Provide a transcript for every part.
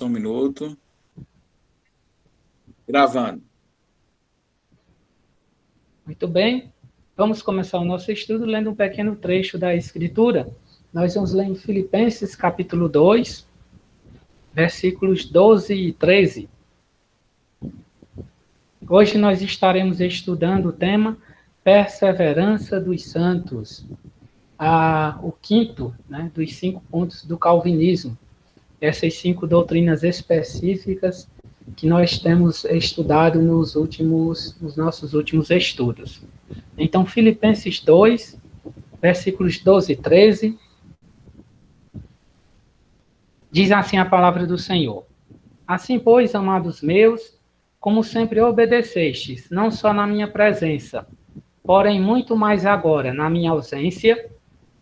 Só um minuto. Gravando. Muito bem. Vamos começar o nosso estudo lendo um pequeno trecho da Escritura. Nós vamos ler em Filipenses, capítulo 2, versículos 12 e 13. Hoje nós estaremos estudando o tema Perseverança dos Santos, o quinto, dos 5 pontos do calvinismo. Essas 5 doutrinas específicas que nós temos estudado nos nossos últimos estudos. Então, Filipenses 2, versículos 12 e 13, diz assim a palavra do Senhor. Assim, pois, amados meus, como sempre obedecestes, não só na minha presença, porém muito mais agora na minha ausência,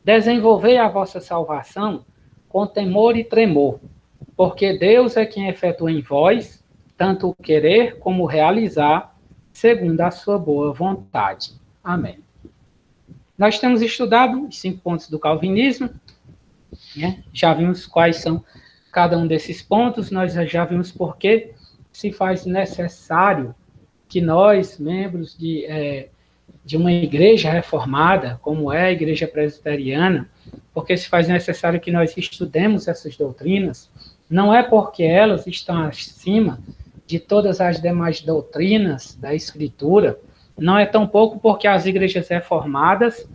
desenvolvei a vossa salvação com temor e tremor, porque Deus é quem efetua em vós, tanto o querer como o realizar, segundo a sua boa vontade. Amém. Nós temos estudado os 5 pontos do calvinismo, né? Já vimos quais são cada um desses pontos, nós já vimos por que se faz necessário que nós, membros de uma igreja reformada, como é a igreja presbiteriana, porque se faz necessário que nós estudemos essas doutrinas, não é porque elas estão acima de todas as demais doutrinas da Escritura, não é tampouco porque as igrejas reformadas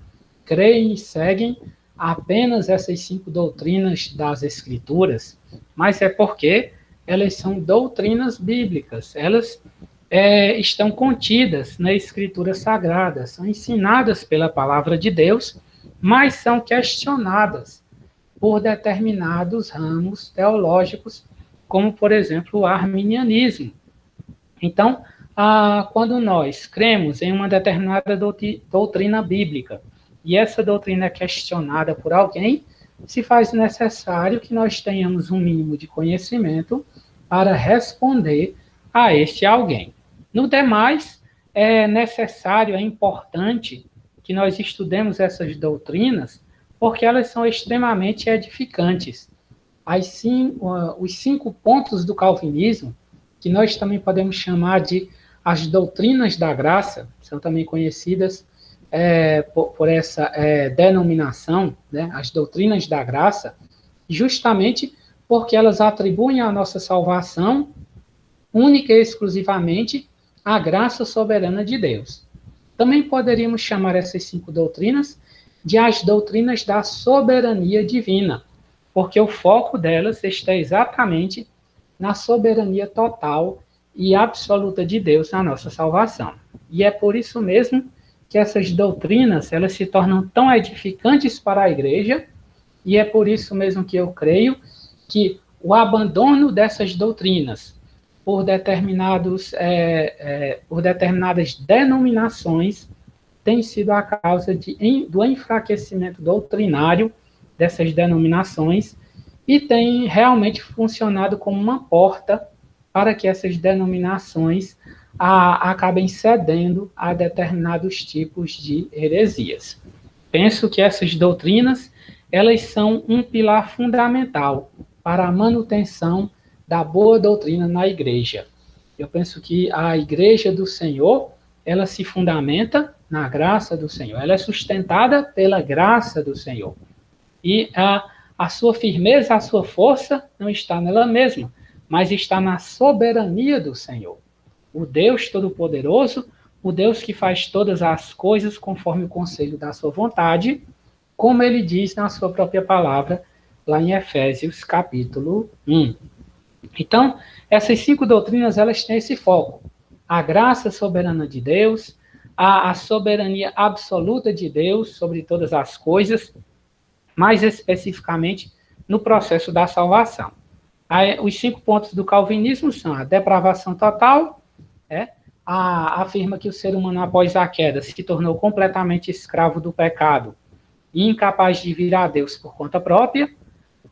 creem e seguem apenas essas 5 doutrinas das Escrituras, mas é porque elas são doutrinas bíblicas, elas estão contidas na Escritura Sagrada, são ensinadas pela palavra de Deus, mas são questionadas por determinados ramos teológicos, como, por exemplo, o arminianismo. Então, quando nós cremos em uma determinada doutrina bíblica, e essa doutrina é questionada por alguém, se faz necessário que nós tenhamos um mínimo de conhecimento para responder a este alguém. No demais, é necessário, é importante que nós estudemos essas doutrinas, porque elas são extremamente edificantes. Os 5 pontos do calvinismo, que nós também podemos chamar de as doutrinas da graça, são também conhecidas por essa denominação, né, as doutrinas da graça, justamente porque elas atribuem à nossa salvação única e exclusivamente a graça soberana de Deus. Também poderíamos chamar essas 5 doutrinas de as doutrinas da soberania divina, porque o foco delas está exatamente na soberania total e absoluta de Deus na nossa salvação. E é por isso mesmo que essas doutrinas elas se tornam tão edificantes para a igreja, e é por isso mesmo que eu creio que o abandono dessas doutrinas por determinadas denominações tem sido a causa do enfraquecimento doutrinário dessas denominações e tem realmente funcionado como uma porta para que essas denominações acabem cedendo a determinados tipos de heresias. Penso que essas doutrinas elas são um pilar fundamental para a manutenção da boa doutrina na igreja. Eu penso que a igreja do Senhor, ela se fundamenta na graça do Senhor, ela é sustentada pela graça do Senhor. E a sua firmeza, a sua força não está nela mesma, mas está na soberania do Senhor. O Deus Todo-Poderoso, o Deus que faz todas as coisas conforme o conselho da sua vontade, como ele diz na sua própria palavra, lá em Efésios, capítulo 1. Então, essas 5 doutrinas, elas têm esse foco. A graça soberana de Deus, a soberania absoluta de Deus sobre todas as coisas, mais especificamente no processo da salvação. Os 5 pontos do calvinismo são a depravação total, afirma que o ser humano, após a queda, se tornou completamente escravo do pecado e incapaz de vir a Deus por conta própria.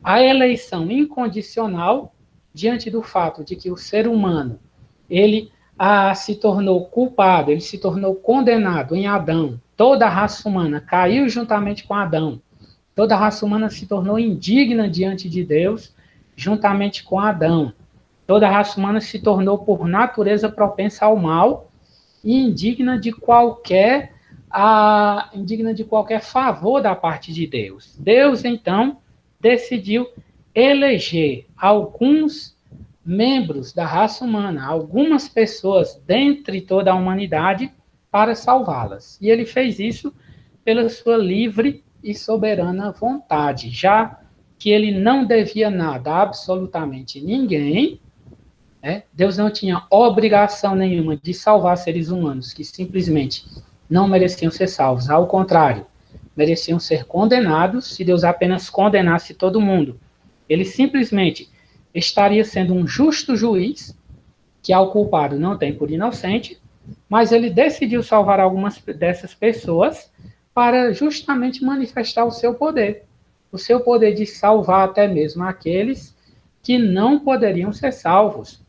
A eleição incondicional, diante do fato de que o ser humano, ele se tornou culpado, ele se tornou condenado em Adão. Toda a raça humana caiu juntamente com Adão. Toda a raça humana se tornou indigna diante de Deus, juntamente com Adão. Toda a raça humana se tornou, por natureza, propensa ao mal e indigna de qualquer favor da parte de Deus. Deus, então, decidiu eleger alguns membros da raça humana, algumas pessoas dentre toda a humanidade, para salvá-las. E ele fez isso pela sua livre e soberana vontade, já que ele não devia nada a absolutamente ninguém, né? Deus não tinha obrigação nenhuma de salvar seres humanos que simplesmente não mereciam ser salvos. Ao contrário, mereciam ser condenados. Se Deus apenas condenasse todo mundo, ele simplesmente estaria sendo um justo juiz, que ao culpado não tem por inocente, mas ele decidiu salvar algumas dessas pessoas para justamente manifestar o seu poder de salvar até mesmo aqueles que não poderiam ser salvos.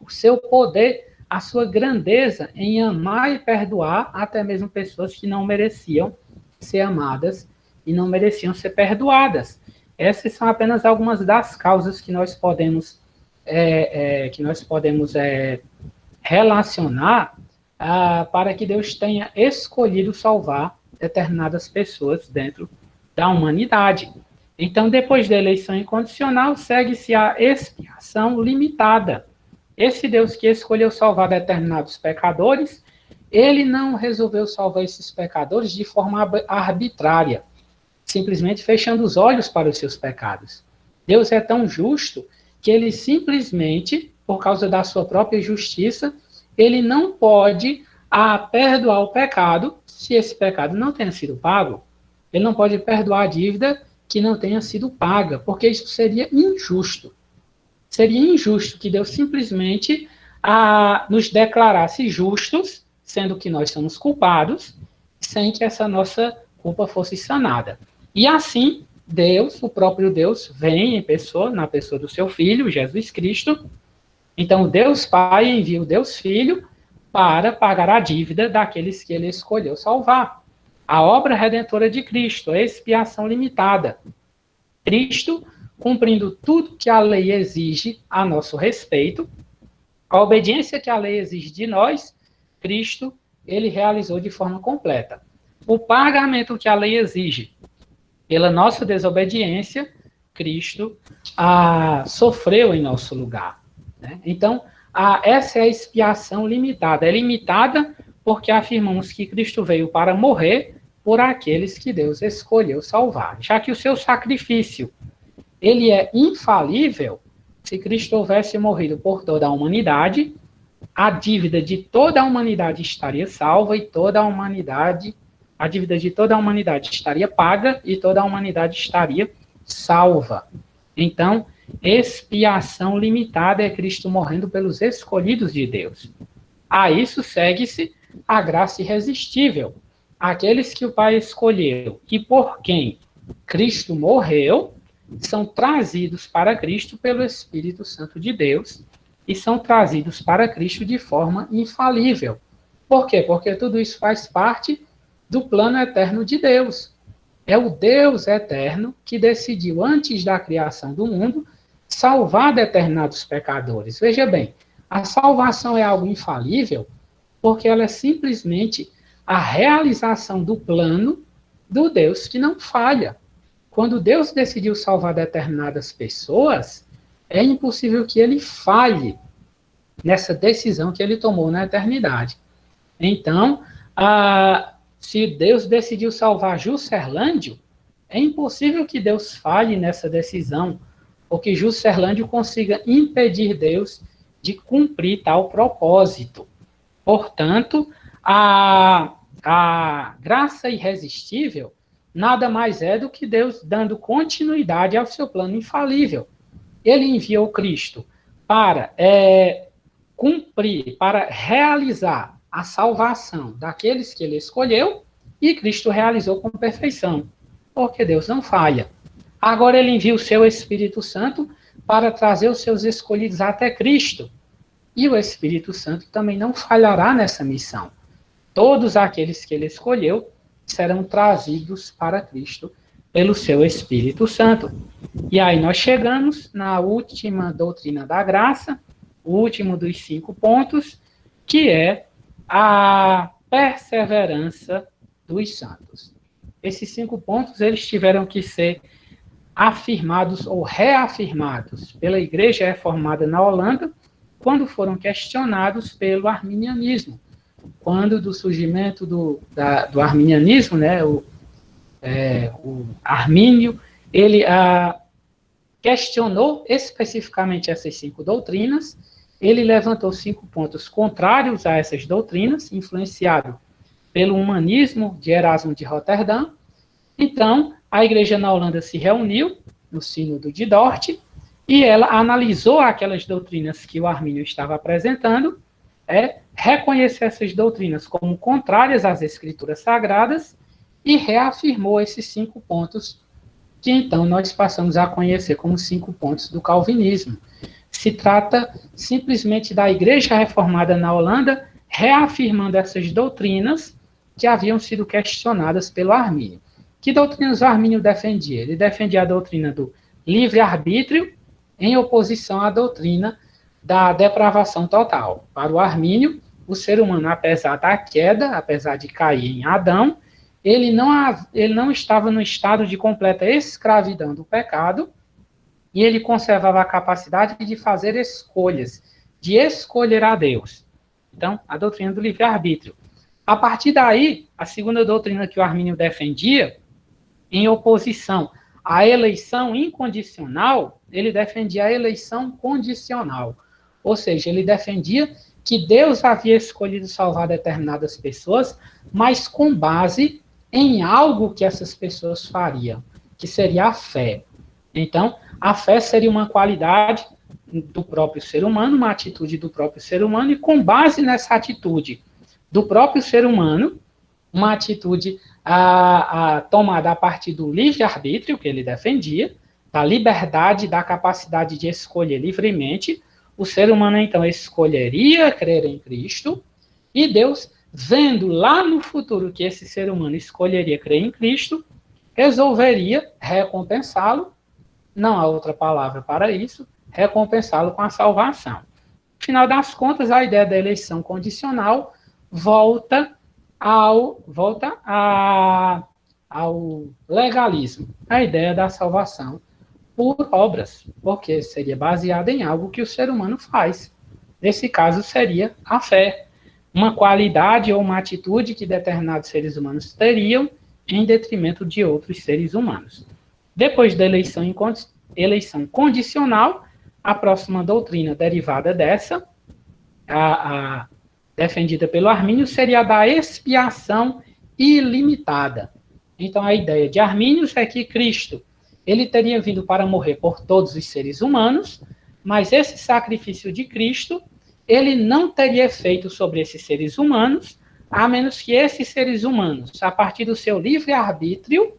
O seu poder, a sua grandeza em amar e perdoar até mesmo pessoas que não mereciam ser amadas e não mereciam ser perdoadas. Essas são apenas algumas das causas que nós podemos relacionar para que Deus tenha escolhido salvar determinadas pessoas dentro da humanidade. Então, depois da eleição incondicional, segue-se a expiação limitada. Esse Deus que escolheu salvar determinados pecadores, ele não resolveu salvar esses pecadores de forma arbitrária, simplesmente fechando os olhos para os seus pecados. Deus é tão justo que ele simplesmente, por causa da sua própria justiça, ele não pode perdoar o pecado se esse pecado não tenha sido pago. Ele não pode perdoar a dívida que não tenha sido paga, porque isso seria injusto. Seria injusto que Deus simplesmente nos declarasse justos, sendo que nós somos culpados, sem que essa nossa culpa fosse sanada. E assim, Deus, o próprio Deus, vem em pessoa, na pessoa do seu Filho, Jesus Cristo. Então, Deus Pai envia o Deus Filho para pagar a dívida daqueles que ele escolheu salvar. A obra redentora de Cristo, a expiação limitada. Cristo, cumprindo tudo que a lei exige a nosso respeito, a obediência que a lei exige de nós, Cristo, ele realizou de forma completa. O pagamento que a lei exige pela nossa desobediência, Cristo sofreu em nosso lugar. Né? Então, essa é a expiação limitada. É limitada porque afirmamos que Cristo veio para morrer por aqueles que Deus escolheu salvar. Já que o seu sacrifício ele é infalível, se Cristo houvesse morrido por toda a humanidade, a dívida de toda a humanidade estaria salva e a dívida de toda a humanidade estaria paga e toda a humanidade estaria salva. Então, expiação limitada é Cristo morrendo pelos escolhidos de Deus. A isso segue-se a graça irresistível. Aqueles que o Pai escolheu e por quem Cristo morreu, são trazidos para Cristo pelo Espírito Santo de Deus e são trazidos para Cristo de forma infalível. Por quê? Porque tudo isso faz parte do plano eterno de Deus. É o Deus eterno que decidiu, antes da criação do mundo, salvar determinados pecadores. Veja bem, a salvação é algo infalível porque ela é simplesmente a realização do plano do Deus que não falha. Quando Deus decidiu salvar determinadas pessoas, é impossível que ele falhe nessa decisão que ele tomou na eternidade. Então, se Deus decidiu salvar Juscelândio, é impossível que Deus falhe nessa decisão, ou que Juscelândio consiga impedir Deus de cumprir tal propósito. Portanto, a graça irresistível nada mais é do que Deus dando continuidade ao seu plano infalível. Ele enviou Cristo para cumprir, para realizar a salvação daqueles que ele escolheu, e Cristo realizou com perfeição, porque Deus não falha. Agora ele envia o seu Espírito Santo para trazer os seus escolhidos até Cristo, e o Espírito Santo também não falhará nessa missão. Todos aqueles que ele escolheu serão trazidos para Cristo pelo seu Espírito Santo. E aí nós chegamos na última doutrina da graça, o último dos 5 pontos, que é a perseverança dos santos. Esses 5 pontos, eles tiveram que ser afirmados ou reafirmados pela Igreja Reformada na Holanda, quando foram questionados pelo arminianismo. Quando do surgimento do arminianismo, né, o Armínio, ele questionou especificamente essas 5 doutrinas, ele levantou 5 pontos contrários a essas doutrinas, influenciado pelo humanismo de Erasmo de Roterdã. Então, a igreja na Holanda se reuniu no Sínodo de Dort e ela analisou aquelas doutrinas que o Armínio estava apresentando, reconheceu essas doutrinas como contrárias às escrituras sagradas e reafirmou esses 5 pontos que então nós passamos a conhecer como 5 pontos do calvinismo. Se trata simplesmente da Igreja Reformada na Holanda reafirmando essas doutrinas que haviam sido questionadas pelo Armínio. Que doutrinas o Armínio defendia? Ele defendia a doutrina do livre-arbítrio em oposição à doutrina da depravação total. Para o Armínio, o ser humano, apesar da queda, apesar de cair em Adão, ele não estava no estado de completa escravidão do pecado, e ele conservava a capacidade de fazer escolhas, de escolher a Deus. Então, a doutrina do livre-arbítrio. A partir daí, a segunda doutrina que o Armínio defendia, em oposição à eleição incondicional, ele defendia a eleição condicional. Ou seja, ele defendia que Deus havia escolhido salvar determinadas pessoas, mas com base em algo que essas pessoas fariam, que seria a fé. Então, a fé seria uma qualidade do próprio ser humano, uma atitude do próprio ser humano, e com base nessa atitude do próprio ser humano, uma atitude tomada a partir do livre-arbítrio que ele defendia, da liberdade, da capacidade de escolher livremente, o ser humano, então, escolheria crer em Cristo, e Deus, vendo lá no futuro que esse ser humano escolheria crer em Cristo, resolveria recompensá-lo, não há outra palavra para isso, recompensá-lo com a salvação. No final das contas, a ideia da eleição condicional volta ao legalismo, a ideia da salvação por obras, porque seria baseada em algo que o ser humano faz. Nesse caso, seria a fé, uma qualidade ou uma atitude que determinados seres humanos teriam em detrimento de outros seres humanos. Depois da eleição condicional, a próxima doutrina derivada dessa, defendida pelo Armínio, seria a da expiação ilimitada. Então, a ideia de Armínio é que Cristo ele teria vindo para morrer por todos os seres humanos, mas esse sacrifício de Cristo ele não teria efeito sobre esses seres humanos, a menos que esses seres humanos, a partir do seu livre-arbítrio,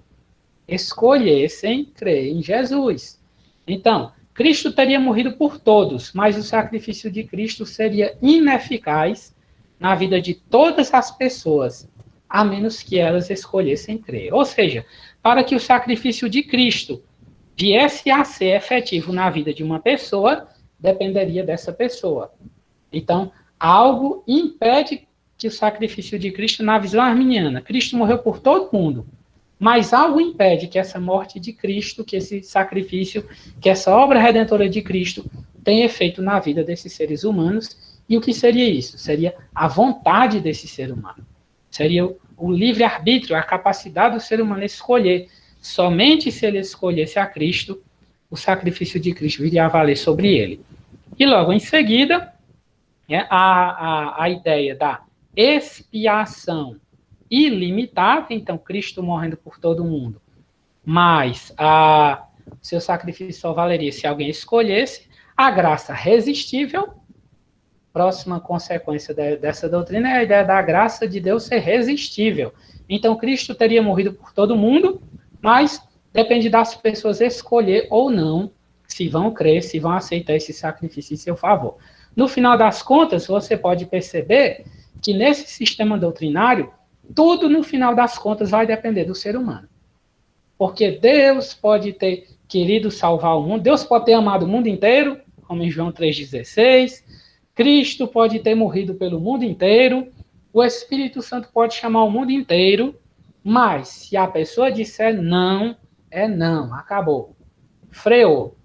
escolhessem crer em Jesus. Então, Cristo teria morrido por todos, mas o sacrifício de Cristo seria ineficaz na vida de todas as pessoas, a menos que elas escolhessem crer. Ou seja, para que o sacrifício de Cristo viesse a ser efetivo na vida de uma pessoa, dependeria dessa pessoa. Então, algo impede que o sacrifício de Cristo, na visão arminiana, Cristo morreu por todo mundo, mas algo impede que essa morte de Cristo, que esse sacrifício, que essa obra redentora de Cristo tenha efeito na vida desses seres humanos. E o que seria isso? Seria a vontade desse ser humano. Seria o livre-arbítrio, a capacidade do ser humano escolher. Somente se ele escolhesse a Cristo, o sacrifício de Cristo viria a valer sobre ele. E logo em seguida, a ideia da expiação ilimitada, então Cristo morrendo por todo mundo, mas seu sacrifício só valeria se alguém escolhesse, a graça resistível. Próxima consequência dessa doutrina é a ideia da graça de Deus ser resistível. Então, Cristo teria morrido por todo mundo, mas depende das pessoas escolher ou não se vão crer, se vão aceitar esse sacrifício em seu favor. No final das contas, você pode perceber que nesse sistema doutrinário, tudo no final das contas vai depender do ser humano. Porque Deus pode ter querido salvar o mundo, Deus pode ter amado o mundo inteiro, como em João 3,16, Cristo pode ter morrido pelo mundo inteiro, o Espírito Santo pode chamar o mundo inteiro, mas se a pessoa disser não, é não, acabou. Freou.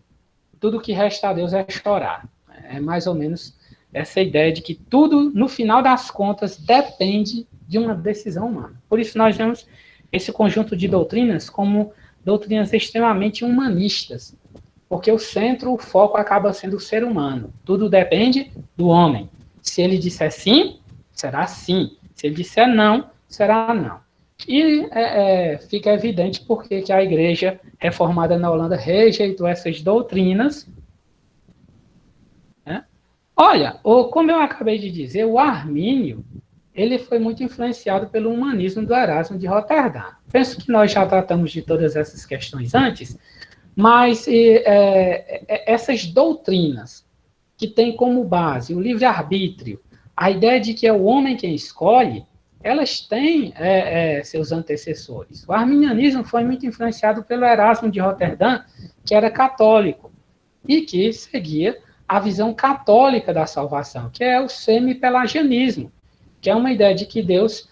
Tudo que resta a Deus é chorar. É mais ou menos essa ideia de que tudo, no final das contas, depende de uma decisão humana. Por isso nós vemos esse conjunto de doutrinas como doutrinas extremamente humanistas, porque o centro, o foco acaba sendo o ser humano. Tudo depende do homem. Se ele disser sim, será sim. Se ele disser não, será não. E fica evidente porque que a igreja reformada na Holanda rejeitou essas doutrinas. Né? Olha, como eu acabei de dizer, o Armínio ele foi muito influenciado pelo humanismo do Erasmo de Roterdã. Penso que nós já tratamos de todas essas questões antes, mas essas doutrinas que têm como base o livre-arbítrio, a ideia de que é o homem quem escolhe, elas têm seus antecessores. O arminianismo foi muito influenciado pelo Erasmo de Roterdã, que era católico, e que seguia a visão católica da salvação, que é o semi-pelagianismo, que é uma ideia de que Deus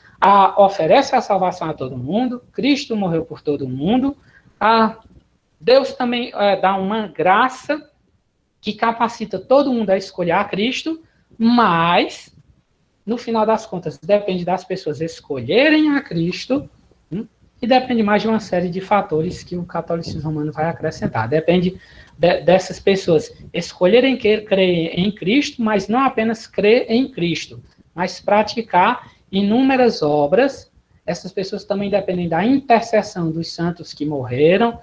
oferece a salvação a todo mundo, Cristo morreu por todo mundo, Deus também dá uma graça que capacita todo mundo a escolher a Cristo, mas, no final das contas, depende das pessoas escolherem a Cristo, e depende mais de uma série de fatores que o catolicismo romano vai acrescentar. Depende dessas pessoas escolherem crer em Cristo, mas não apenas crer em Cristo, mas praticar inúmeras obras. Essas pessoas também dependem da intercessão dos santos que morreram,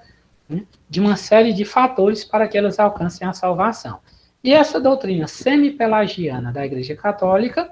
de uma série de fatores para que elas alcancem a salvação. E essa doutrina semi-pelagiana da Igreja Católica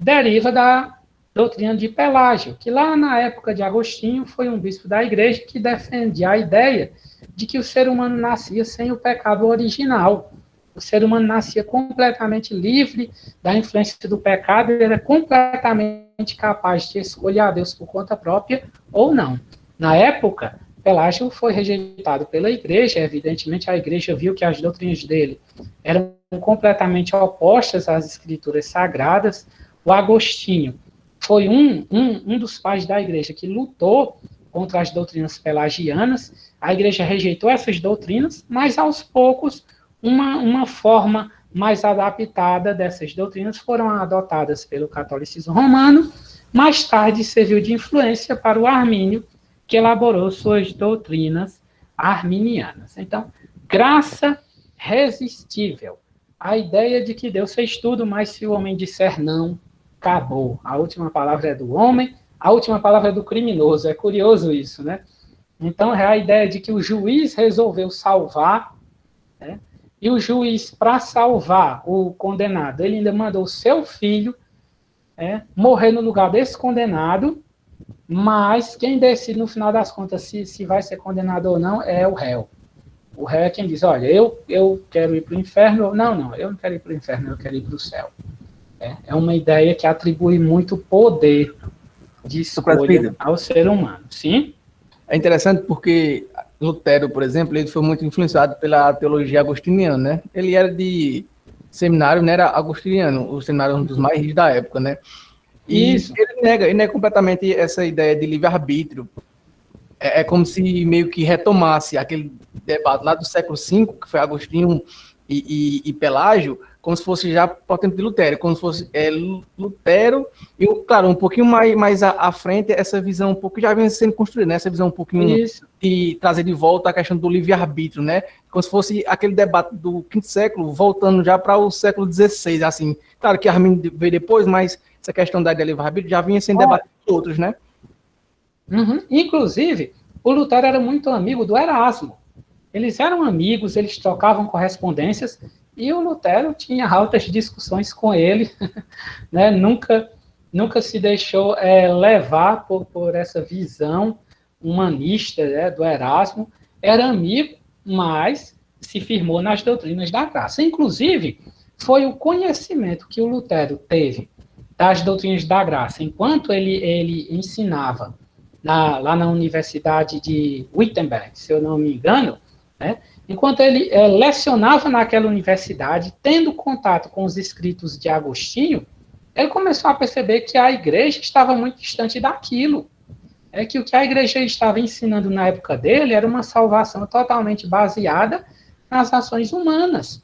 deriva da doutrina de Pelágio, que lá na época de Agostinho foi um bispo da Igreja que defendia a ideia de que o ser humano nascia sem o pecado original. O ser humano nascia completamente livre da influência do pecado e era completamente capaz de escolher a Deus por conta própria ou não. Na época, Pelágio foi rejeitado pela Igreja, evidentemente a Igreja viu que as doutrinas dele eram completamente opostas às Escrituras Sagradas. O Agostinho foi um dos pais da Igreja que lutou contra as doutrinas pelagianas. A Igreja rejeitou essas doutrinas, mas aos poucos uma forma mais adaptada dessas doutrinas foram adotadas pelo catolicismo romano. Mais tarde serviu de influência para o Armínio, que elaborou suas doutrinas arminianas. Então, graça resistível. A ideia de que Deus fez tudo, mas se o homem disser não, acabou. A última palavra é do homem, a última palavra é do criminoso. É curioso isso, né? Então, é a ideia de que o juiz resolveu salvar, né? E o juiz, para salvar o condenado, ele ainda mandou o seu filho morrer no lugar desse condenado, mas quem decide, no final das contas, se vai ser condenado ou não, é o réu. O réu é quem diz, olha, eu quero ir para o inferno. Não, eu não quero ir para o inferno, eu quero ir para o céu. É uma ideia que atribui muito poder de escolha ao ser humano. Sim? É interessante porque Lutero, por exemplo, ele foi muito influenciado pela teologia agostiniana, né? Ele era de seminário, né? Era agostiniano, o seminário um dos mais rígidos da época, né? E isso. Ele nega completamente essa ideia de livre-arbítrio. É como se meio que retomasse aquele debate lá do século V, que foi Agostinho e Pelágio, como se fosse já por tempo de Lutero, como se fosse Lutero, e, claro, um pouquinho mais à frente, essa visão um pouco já vem sendo construída, né? Essa visão um pouquinho de trazer de volta a questão do livre-arbítrio, né? Como se fosse aquele debate do V século, voltando já para o século XVI, assim. Claro que Armínio veio depois, mas essa questão da livre-arbítrio já vinha sendo debatida por outros, né? Inclusive, o Lutero era muito amigo do Erasmo. Eles eram amigos, eles trocavam correspondências, e o Lutero tinha altas discussões com ele, né? Nunca se deixou levar por essa visão humanista, né, do Erasmo. Era amigo, mas se firmou nas doutrinas da graça. Inclusive, foi o conhecimento que o Lutero teve das doutrinas da graça, enquanto ele ensinava lá na Universidade de Wittenberg, se eu não me engano, né, enquanto ele lecionava naquela universidade, tendo contato com os escritos de Agostinho, ele começou a perceber que a igreja estava muito distante daquilo. É que o que a igreja estava ensinando na época dele era uma salvação totalmente baseada nas ações humanas.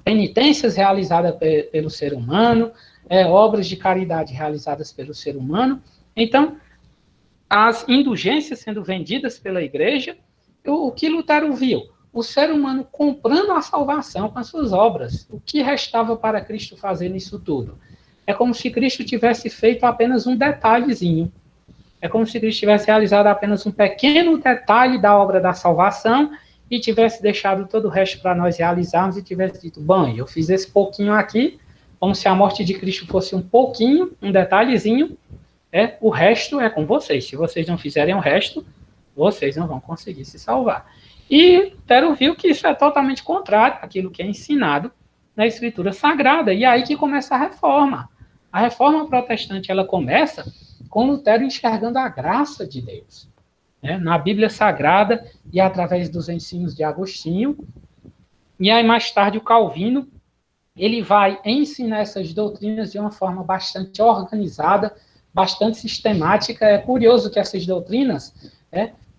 Penitências realizadas pelo ser humano, obras de caridade realizadas pelo ser humano. Então, as indulgências sendo vendidas pela igreja, o que Lutero viu? O ser humano comprando a salvação com as suas obras. O que restava para Cristo fazer nisso tudo? É como se Cristo tivesse feito apenas um detalhezinho. É como se Cristo tivesse realizado apenas um pequeno detalhe da obra da salvação e tivesse deixado todo o resto para nós realizarmos e tivesse dito, bom, eu fiz esse pouquinho aqui, como se a morte de Cristo fosse um pouquinho, um detalhezinho, o resto é com vocês. Se vocês não fizerem o resto, vocês não vão conseguir se salvar. E Lutero viu que isso é totalmente contrário àquilo que é ensinado na Escritura Sagrada. E é aí que começa a reforma. A reforma protestante, ela começa com Lutero enxergando a graça de Deus, né, na Bíblia Sagrada e através dos ensinos de Agostinho. E aí, mais tarde, o Calvino, ele vai ensinar essas doutrinas de uma forma bastante organizada, bastante sistemática. É curioso que essas doutrinas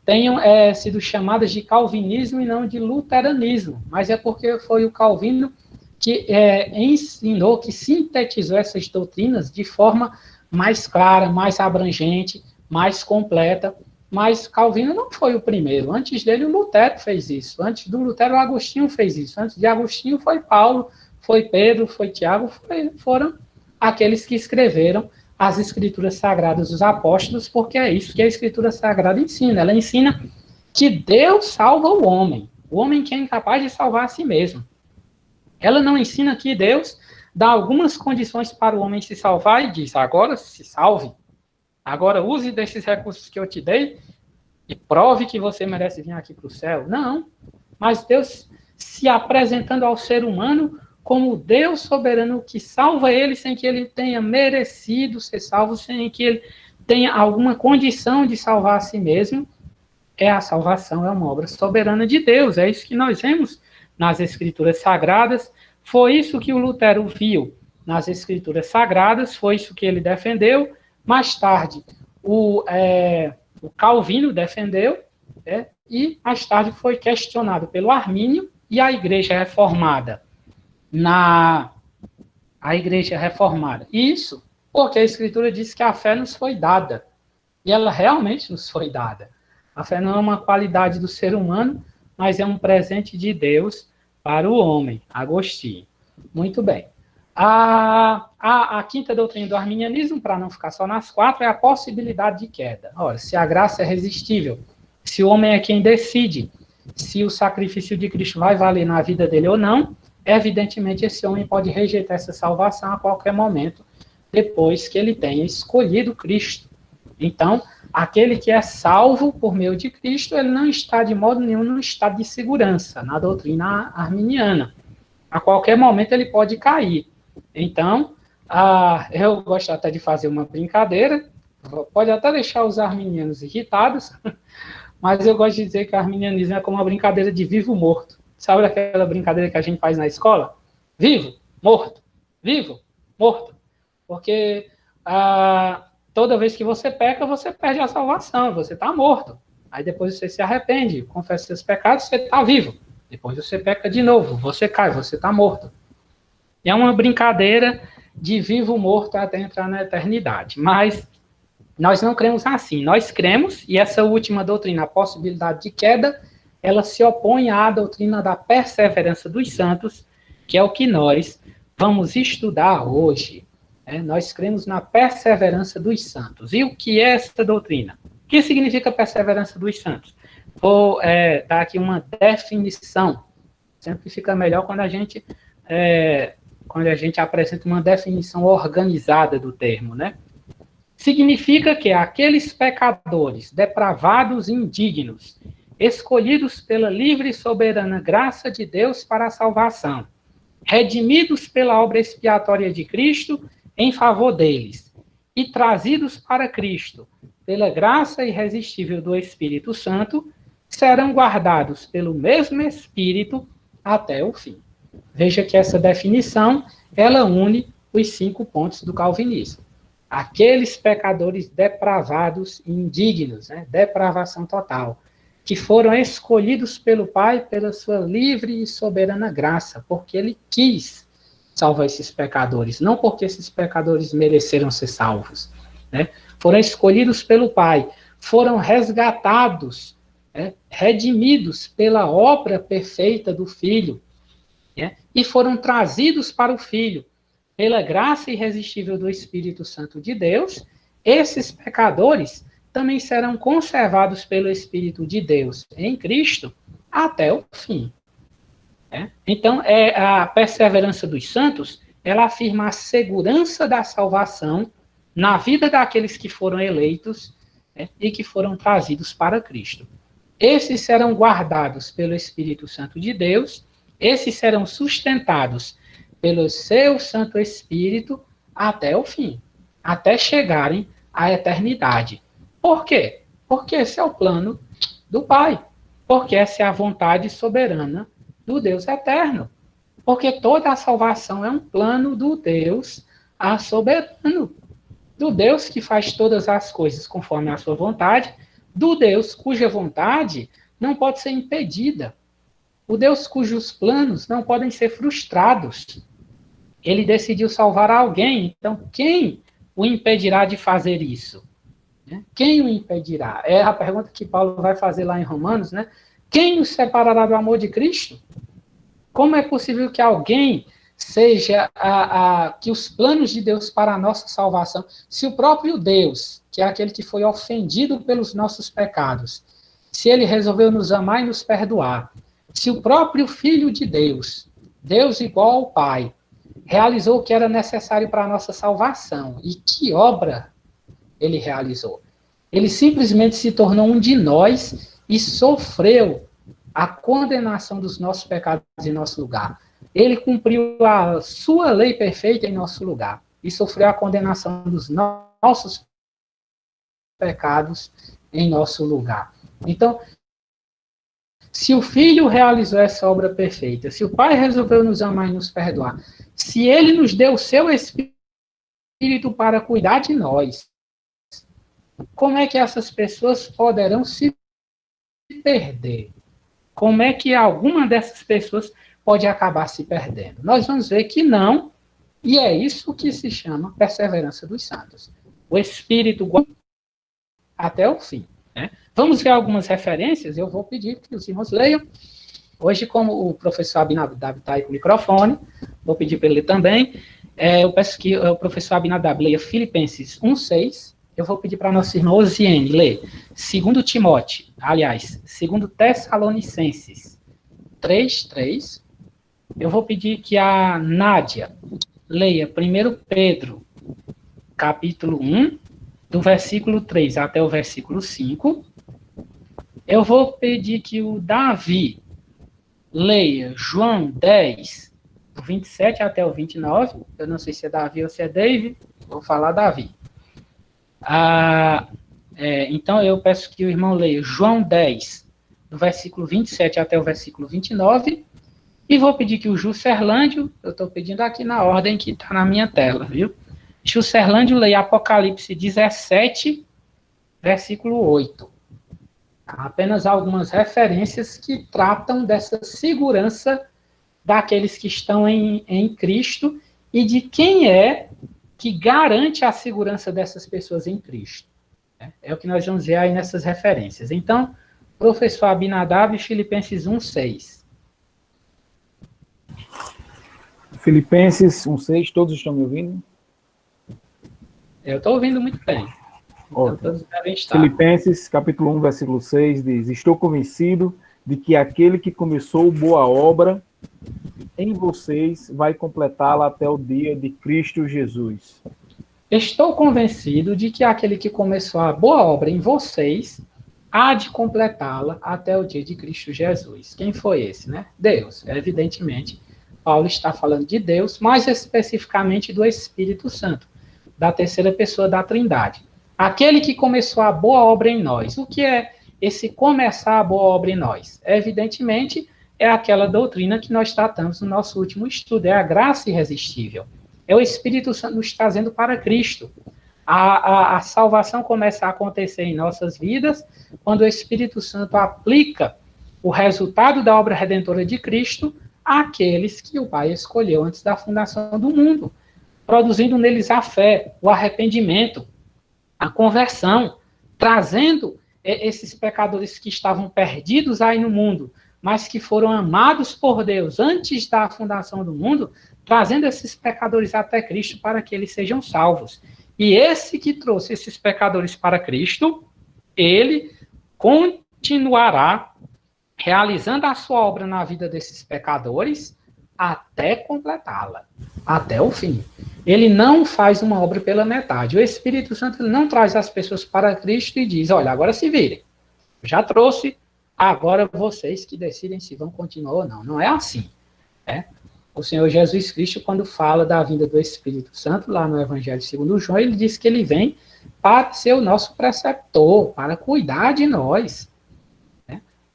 tenham sido chamadas de calvinismo e não de luteranismo, mas é porque foi o Calvino que ensinou, que sintetizou essas doutrinas de forma mais clara, mais abrangente, mais completa. Mas Calvino não foi o primeiro. Antes dele, o Lutero fez isso. Antes do Lutero, o Agostinho fez isso. Antes de Agostinho, foi Paulo, foi Pedro, foi Tiago, foram aqueles que escreveram as Escrituras Sagradas dos Apóstolos, porque é isso que a Escritura Sagrada ensina. Ela ensina que Deus salva o homem que é incapaz de salvar a si mesmo. Ela não ensina que Deus dá algumas condições para o homem se salvar e diz, agora se salve, agora use desses recursos que eu te dei e prove que você merece vir aqui para o céu. Não, mas Deus se apresentando ao ser humano como Deus soberano que salva ele sem que ele tenha merecido ser salvo, sem que ele tenha alguma condição de salvar a si mesmo. A salvação é uma obra soberana de Deus. É isso que nós vemos nas Escrituras Sagradas. Foi isso que o Lutero viu nas Escrituras Sagradas, foi isso que ele defendeu. Mais tarde, o Calvino defendeu, e mais tarde foi questionado pelo Armínio, e a Igreja Reformada. A Igreja Reformada. Isso porque a Escritura diz que a fé nos foi dada. E ela realmente nos foi dada. A fé não é uma qualidade do ser humano, mas é um presente de Deus para o homem. Agostinho. Muito bem. A quinta doutrina do arminianismo, para não ficar só nas quatro, é a possibilidade de queda. Ora, se a graça é resistível, se o homem é quem decide se o sacrifício de Cristo vai valer na vida dele ou não, evidentemente esse homem pode rejeitar essa salvação a qualquer momento, depois que ele tenha escolhido Cristo. Então, aquele que é salvo por meio de Cristo, ele não está de modo nenhum num estado de segurança na doutrina arminiana. A qualquer momento ele pode cair. Então, eu gosto até de fazer uma brincadeira, pode até deixar os arminianos irritados, mas eu gosto de dizer que o arminianismo é como uma brincadeira de vivo-morto. Sabe aquela brincadeira que a gente faz na escola? Vivo, morto, vivo, morto. Porque toda vez que você peca, você perde a salvação, você está morto. Aí depois você se arrepende, confessa seus pecados, você está vivo. Depois você peca de novo, você cai, você está morto. E é uma brincadeira de vivo-morto até entrar na eternidade. Mas nós não cremos assim. Nós cremos, e essa última doutrina, a possibilidade de queda, ela se opõe à doutrina da perseverança dos santos, que é o que nós vamos estudar hoje. Nós cremos na perseverança dos santos. E o que é essa doutrina? O que significa perseverança dos santos? Vou dar aqui uma definição. Sempre fica melhor quando a gente apresenta uma definição organizada do termo, né? Significa que aqueles pecadores depravados e indignos, escolhidos pela livre e soberana graça de Deus para a salvação, redimidos pela obra expiatória de Cristo em favor deles, e trazidos para Cristo pela graça irresistível do Espírito Santo, serão guardados pelo mesmo Espírito até o fim. Veja que essa definição, ela une os 5 pontos do calvinismo. Aqueles pecadores depravados e indignos, né? Depravação total, que foram escolhidos pelo Pai pela sua livre e soberana graça, porque Ele quis salvar esses pecadores, não porque esses pecadores mereceram ser salvos, né? Foram escolhidos pelo Pai, foram resgatados, né? Redimidos pela obra perfeita do Filho, né? E foram trazidos para o Filho, pela graça irresistível do Espírito Santo de Deus. Esses pecadores também serão conservados pelo Espírito de Deus em Cristo até o fim. Então, a perseverança dos santos, ela afirma a segurança da salvação na vida daqueles que foram eleitos, né, e que foram trazidos para Cristo. Esses serão guardados pelo Espírito Santo de Deus, esses serão sustentados pelo seu Santo Espírito até o fim, até chegarem à eternidade. Por quê? Porque esse é o plano do Pai, porque essa é a vontade soberana do Deus eterno, porque toda a salvação é um plano do Deus soberano, do Deus que faz todas as coisas conforme a sua vontade, do Deus cuja vontade não pode ser impedida, o Deus cujos planos não podem ser frustrados. Ele decidiu salvar alguém, então quem o impedirá de fazer isso? Quem o impedirá? É a pergunta que Paulo vai fazer lá em Romanos, né? Quem nos separará do amor de Cristo? Como é possível que alguém seja que os planos de Deus para a nossa salvação, se o próprio Deus, que é aquele que foi ofendido pelos nossos pecados, se ele resolveu nos amar e nos perdoar, se o próprio Filho de Deus, Deus igual ao Pai, realizou o que era necessário para a nossa salvação, e que obra ele realizou? Ele simplesmente se tornou um de nós e sofreu a condenação dos nossos pecados em nosso lugar. Ele cumpriu a sua lei perfeita em nosso lugar e sofreu a condenação dos nossos pecados em nosso lugar. Então, se o Filho realizou essa obra perfeita, se o Pai resolveu nos amar e nos perdoar, se Ele nos deu o seu Espírito para cuidar de nós, como é que essas pessoas poderão se perder? Como é que alguma dessas pessoas pode acabar se perdendo? Nós vamos ver que não, e é isso que se chama perseverança dos santos. O Espírito guarda até o fim. Né? Vamos ver algumas referências, eu vou pedir que os irmãos leiam. Hoje, como o professor Abinadab está aí com o microfone, vou pedir para ele também. Eu peço que o professor Abinadab leia Filipenses 1:6. Eu vou pedir para a nossa irmã Osiane ler 2 Timóteo, aliás, 2 Tessalonicenses 3:3. Eu vou pedir que a Nádia leia 1 Pedro, capítulo 1, do versículo 3 até o versículo 5. Eu vou pedir que o Davi leia João 10, do 27 até o 29. Eu não sei se é Davi ou se é David, vou falar Davi. Então, eu peço que o irmão leia João 10, do versículo 27 até o versículo 29, e vou pedir que o Juscelândio, eu estou pedindo aqui na ordem que está na minha tela, viu? Juscelândio leia Apocalipse 17, versículo 8. Apenas algumas referências que tratam dessa segurança daqueles que estão em Cristo e de quem é que garante a segurança dessas pessoas em Cristo. É o que nós vamos ver aí nessas referências. Então, professor Abinadab, Filipenses 1:6. Filipenses 1:6, todos estão me ouvindo? Eu estou ouvindo muito bem. Então, todos devem estar. Filipenses, capítulo 1, versículo 6, diz: estou convencido de que aquele que começou boa obra em vocês vai completá-la até o dia de Cristo Jesus. Estou convencido de que aquele que começou a boa obra em vocês há de completá-la até o dia de Cristo Jesus. Quem foi esse, né? Deus. Evidentemente, Paulo está falando de Deus, mais especificamente do Espírito Santo, da terceira pessoa da Trindade. Aquele que começou a boa obra em nós. O que é esse começar a boa obra em nós? Evidentemente, é aquela doutrina que nós tratamos no nosso último estudo, é a graça irresistível. É o Espírito Santo nos trazendo para Cristo. A salvação começa a acontecer em nossas vidas quando o Espírito Santo aplica o resultado da obra redentora de Cristo àqueles que o Pai escolheu antes da fundação do mundo, produzindo neles a fé, o arrependimento, a conversão, trazendo esses pecadores que estavam perdidos aí no mundo, mas que foram amados por Deus antes da fundação do mundo, trazendo esses pecadores até Cristo para que eles sejam salvos. E esse que trouxe esses pecadores para Cristo, ele continuará realizando a sua obra na vida desses pecadores até completá-la, até o fim. Ele não faz uma obra pela metade. O Espírito Santo ele não traz as pessoas para Cristo e diz, olha, agora se virem. Já trouxe, agora vocês que decidem se vão continuar ou não. Não é assim. O Senhor Jesus Cristo, quando fala da vinda do Espírito Santo, lá no Evangelho segundo João, ele diz que ele vem para ser o nosso preceptor, para cuidar de nós,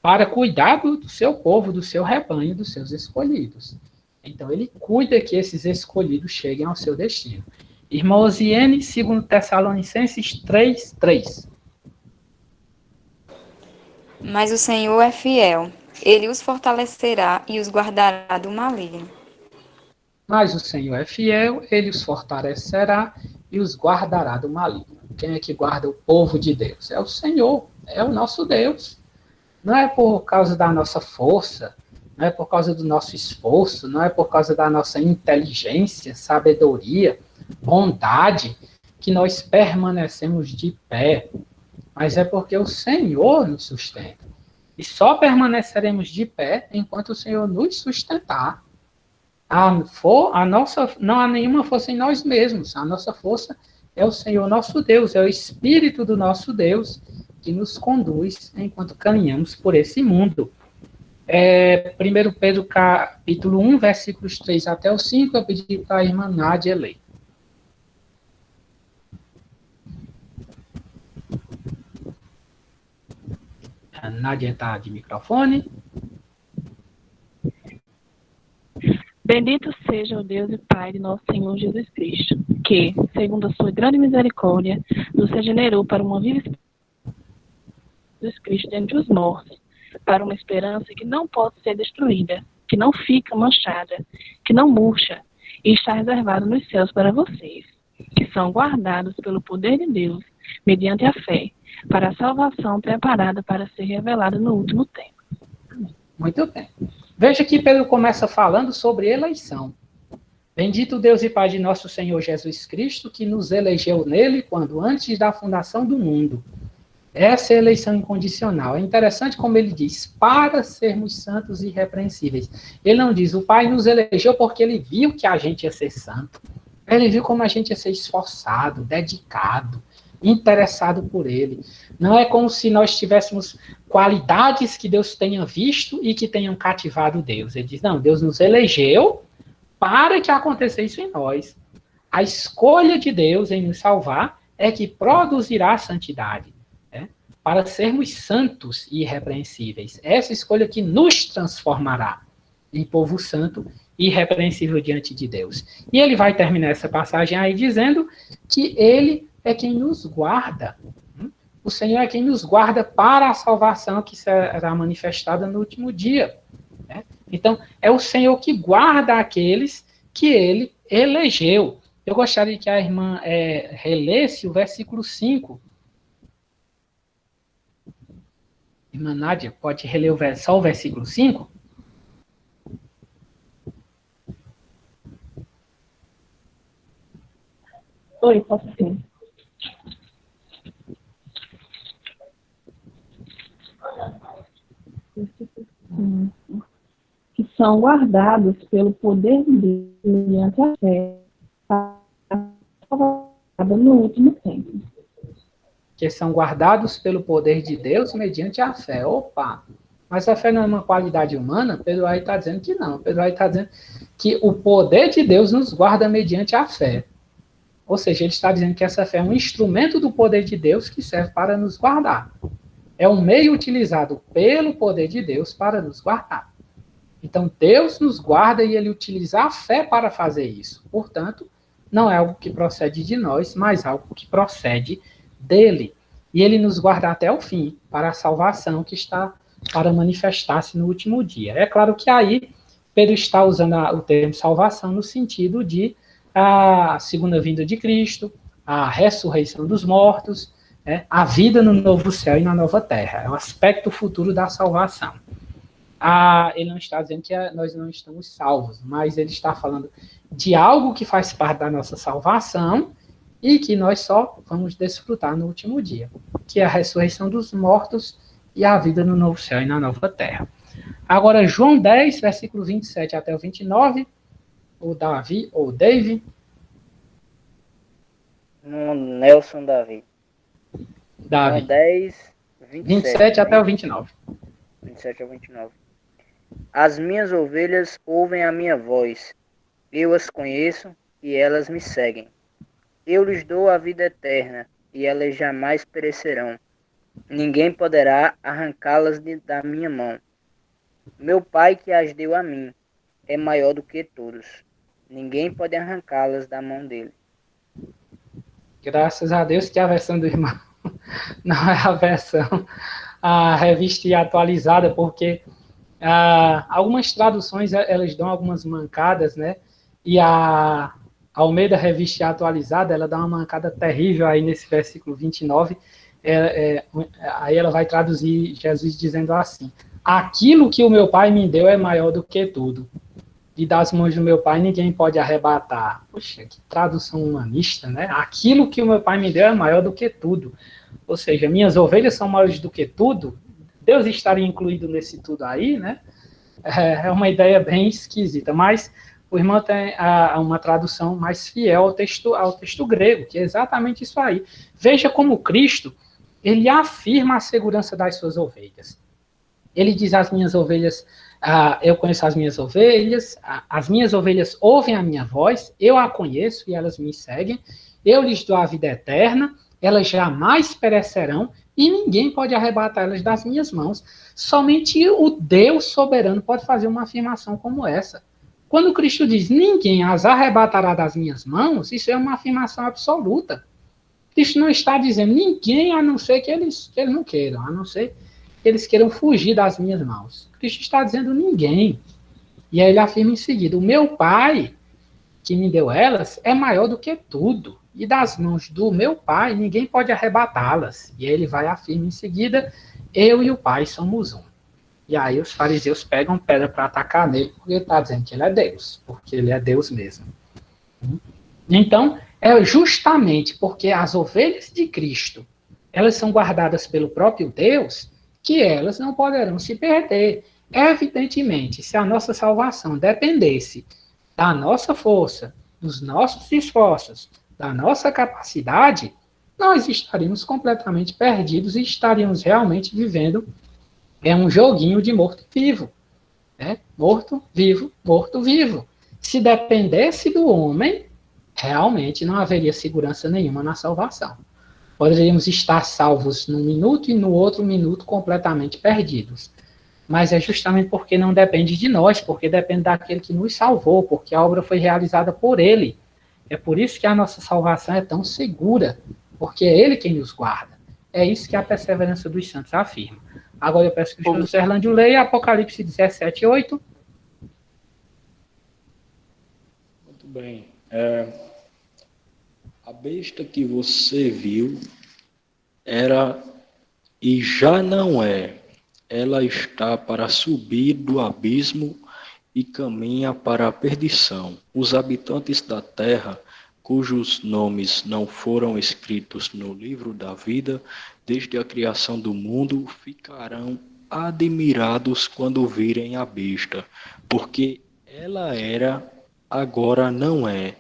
para cuidar do seu povo, do seu rebanho, dos seus escolhidos. Então, ele cuida que esses escolhidos cheguem ao seu destino. Irmão Osiene, 2 Tessalonicenses 3:3. Mas o Senhor é fiel, ele os fortalecerá e os guardará do maligno. Mas o Senhor é fiel, ele os fortalecerá e os guardará do maligno. Quem é que guarda o povo de Deus? É o Senhor, é o nosso Deus. Não é por causa da nossa força, não é por causa do nosso esforço, não é por causa da nossa inteligência, sabedoria, bondade, que nós permanecemos de pé. Mas é porque o Senhor nos sustenta. E só permaneceremos de pé enquanto o Senhor nos sustentar. Não há nenhuma força em nós mesmos. A nossa força é o Senhor nosso Deus, é o Espírito do nosso Deus que nos conduz enquanto caminhamos por esse mundo. 1 Pedro capítulo 1, versículos 3 até o 5, eu pedi para a irmã Nádia ler. A Nádia está de microfone. Bendito seja o Deus e Pai de nosso Senhor Jesus Cristo, que, segundo a sua grande misericórdia, nos regenerou para uma viva Jesus Cristo dentre os mortos, para uma esperança que não pode ser destruída, que não fica manchada, que não murcha, e está reservado nos céus para vocês, que são guardados pelo poder de Deus, mediante a fé, para a salvação preparada para ser revelada no último tempo. Muito bem. Veja que Pedro começa falando sobre eleição. Bendito Deus e Pai de nosso Senhor Jesus Cristo, que nos elegeu nele quando antes da fundação do mundo. Essa é a eleição incondicional. É interessante como ele diz, para sermos santos e irrepreensíveis. Ele não diz, o Pai nos elegeu porque ele viu que a gente ia ser santo. Ele viu como a gente ia ser esforçado, dedicado, interessado por ele. Não é como se nós tivéssemos qualidades que Deus tenha visto e que tenham cativado Deus. Ele diz, não, Deus nos elegeu para que acontecesse isso em nós. A escolha de Deus em nos salvar é que produzirá a santidade, para sermos santos e irrepreensíveis. Essa escolha que nos transformará em povo santo e irrepreensível diante de Deus. E ele vai terminar essa passagem aí dizendo que ele é quem nos guarda. O Senhor é quem nos guarda para a salvação que será manifestada no último dia. Então, é o Senhor que guarda aqueles que ele elegeu. Eu gostaria que a irmã relesse o versículo 5. Irmã Nádia, pode reler só o versículo 5? Oi, posso sim. Que são guardados pelo poder de Deus mediante a fé para no último tempo. Que são guardados pelo poder de Deus mediante a fé. Opa! Mas a fé não é uma qualidade humana? Pedro aí está dizendo que não. Pedro aí está dizendo que o poder de Deus nos guarda mediante a fé. Ou seja, ele está dizendo que essa fé é um instrumento do poder de Deus que serve para nos guardar. é um meio utilizado pelo poder de Deus para nos guardar. Então, Deus nos guarda e ele utiliza a fé para fazer isso. Portanto, não é algo que procede de nós, mas algo que procede dele. E ele nos guarda até o fim, para a salvação que está para manifestar-se no último dia. É claro que aí Pedro está usando o termo salvação no sentido de a segunda vinda de Cristo, a ressurreição dos mortos, a vida no novo céu e na nova terra. É o aspecto futuro da salvação. Ele não está dizendo que nós não estamos salvos, mas ele está falando de algo que faz parte da nossa salvação e que nós só vamos desfrutar no último dia, que é a ressurreição dos mortos e a vida no novo céu e na nova terra. Agora, João 10, versículo 27 até o 29, o Davi, ou Dave. Nelson Davi. Davi. João 10, 27 até o 29. 27 ao 29. As minhas ovelhas ouvem a minha voz. Eu as conheço e elas me seguem. Eu lhes dou a vida eterna e elas jamais perecerão. Ninguém poderá arrancá-las da minha mão. Meu Pai que as deu a mim é maior do que todos. Ninguém pode arrancá-las da mão dele. Graças a Deus que a versão do irmão não é a versão a revista e atualizada, porque algumas traduções elas dão algumas mancadas, né? E a Almeida Revista Atualizada, ela dá uma mancada terrível aí nesse versículo 29. Aí ela vai traduzir Jesus dizendo assim: aquilo que o meu Pai me deu é maior do que tudo, e das mãos do meu Pai ninguém pode arrebatar. Poxa, que tradução humanista, né? Aquilo que o meu Pai me deu é maior do que tudo. Ou seja, minhas ovelhas são maiores do que tudo. Deus estaria incluído nesse tudo aí, né? É uma ideia bem esquisita, mas o irmão tem uma tradução mais fiel ao texto grego, que é exatamente isso aí. Veja como Cristo, ele afirma a segurança das suas ovelhas. Ele diz às minhas ovelhas, eu conheço as minhas ovelhas ouvem a minha voz, eu a conheço e elas me seguem, eu lhes dou a vida eterna, elas jamais perecerão e ninguém pode arrebatá-las das minhas mãos. Somente o Deus soberano pode fazer uma afirmação como essa. Quando Cristo diz, ninguém as arrebatará das minhas mãos, isso é uma afirmação absoluta. Cristo não está dizendo ninguém, a não ser que eles não queiram, a não ser que eles queiram fugir das minhas mãos. Cristo está dizendo ninguém. E aí ele afirma em seguida, o meu Pai, que me deu elas, é maior do que tudo. E das mãos do meu Pai, ninguém pode arrebatá-las. E aí ele vai e afirma em seguida, eu e o Pai somos um. E aí os fariseus pegam pedra para atacar nele, porque ele está dizendo que ele é Deus, porque ele é Deus mesmo. Então, é justamente porque as ovelhas de Cristo, elas são guardadas pelo próprio Deus, que elas não poderão se perder. Evidentemente, se a nossa salvação dependesse da nossa força, dos nossos esforços, da nossa capacidade, nós estaríamos completamente perdidos e estaríamos realmente vivendo um joguinho de morto-vivo. Morto-vivo, morto-vivo. Se dependesse do homem, realmente não haveria segurança nenhuma na salvação. Poderíamos estar salvos num minuto e no outro minuto completamente perdidos. Mas é justamente porque não depende de nós, porque depende daquele que nos salvou, porque a obra foi realizada por ele. É por isso que a nossa salvação é tão segura, porque é ele quem nos guarda. É isso que a perseverança dos santos afirma. Agora eu peço que o José Erlândio leia Apocalipse 17, 8. Muito bem. A besta que você viu era e já não é. Ela está para subir do abismo e caminha para a perdição. Os habitantes da terra, cujos nomes não foram escritos no livro da vida, desde a criação do mundo, ficarão admirados quando virem a besta, porque ela era, agora não é,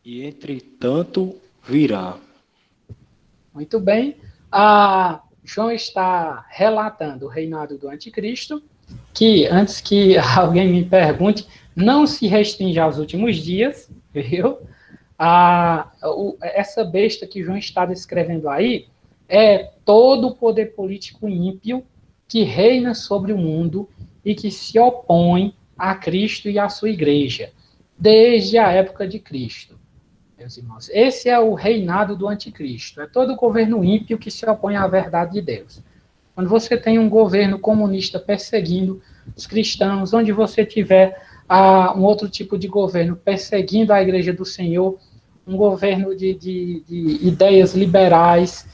e entretanto virá. Muito bem. João está relatando o reinado do anticristo, que, antes que alguém me pergunte, não se restringe aos últimos dias, viu? Essa besta que João está descrevendo aí é todo o poder político ímpio que reina sobre o mundo e que se opõe a Cristo e à sua igreja, desde a época de Cristo. Meus irmãos, esse é o reinado do anticristo, é todo o governo ímpio que se opõe à verdade de Deus. Quando você tem um governo comunista perseguindo os cristãos, onde você tiver um outro tipo de governo perseguindo a igreja do Senhor, um governo de ideias liberais,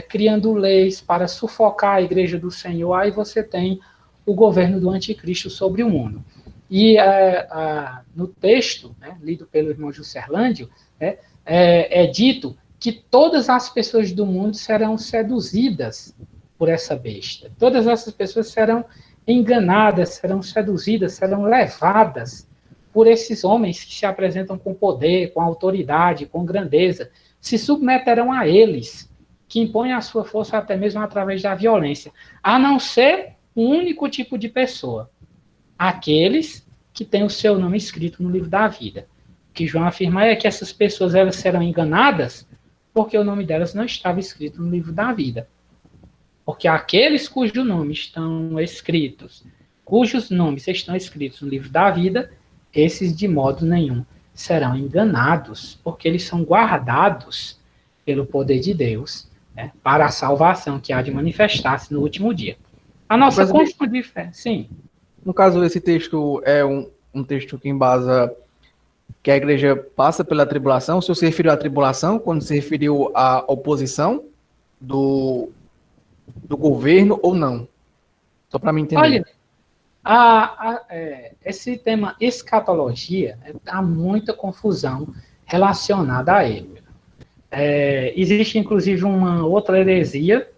criando leis para sufocar a igreja do Senhor, aí você tem o governo do anticristo sobre o mundo. E no texto, né, lido pelo irmão Juscelândio, é dito que todas as pessoas do mundo serão seduzidas por essa besta. Todas essas pessoas serão enganadas, serão seduzidas, serão levadas por esses homens que se apresentam com poder, com autoridade, com grandeza, se submeterão a eles, que impõem a sua força até mesmo através da violência, a não ser um único tipo de pessoa, aqueles que têm o seu nome escrito no livro da vida. O que João afirma é que essas pessoas elas serão enganadas porque o nome delas não estava escrito no livro da vida. Porque aqueles cujos nomes estão escritos, cujos nomes estão escritos no livro da vida, esses de modo nenhum serão enganados, porque eles são guardados pelo poder de Deus, né, para a salvação que há de manifestar-se no último dia. A nossa confissão de fé, sim. No caso, esse texto é um texto que embasa que a igreja passa pela tribulação. O senhor se referiu à tribulação quando se referiu à oposição do governo ou não? Só para me entender. Olha, esse tema escatologia, há muita confusão relacionada a ele. Existe, inclusive, uma outra heresia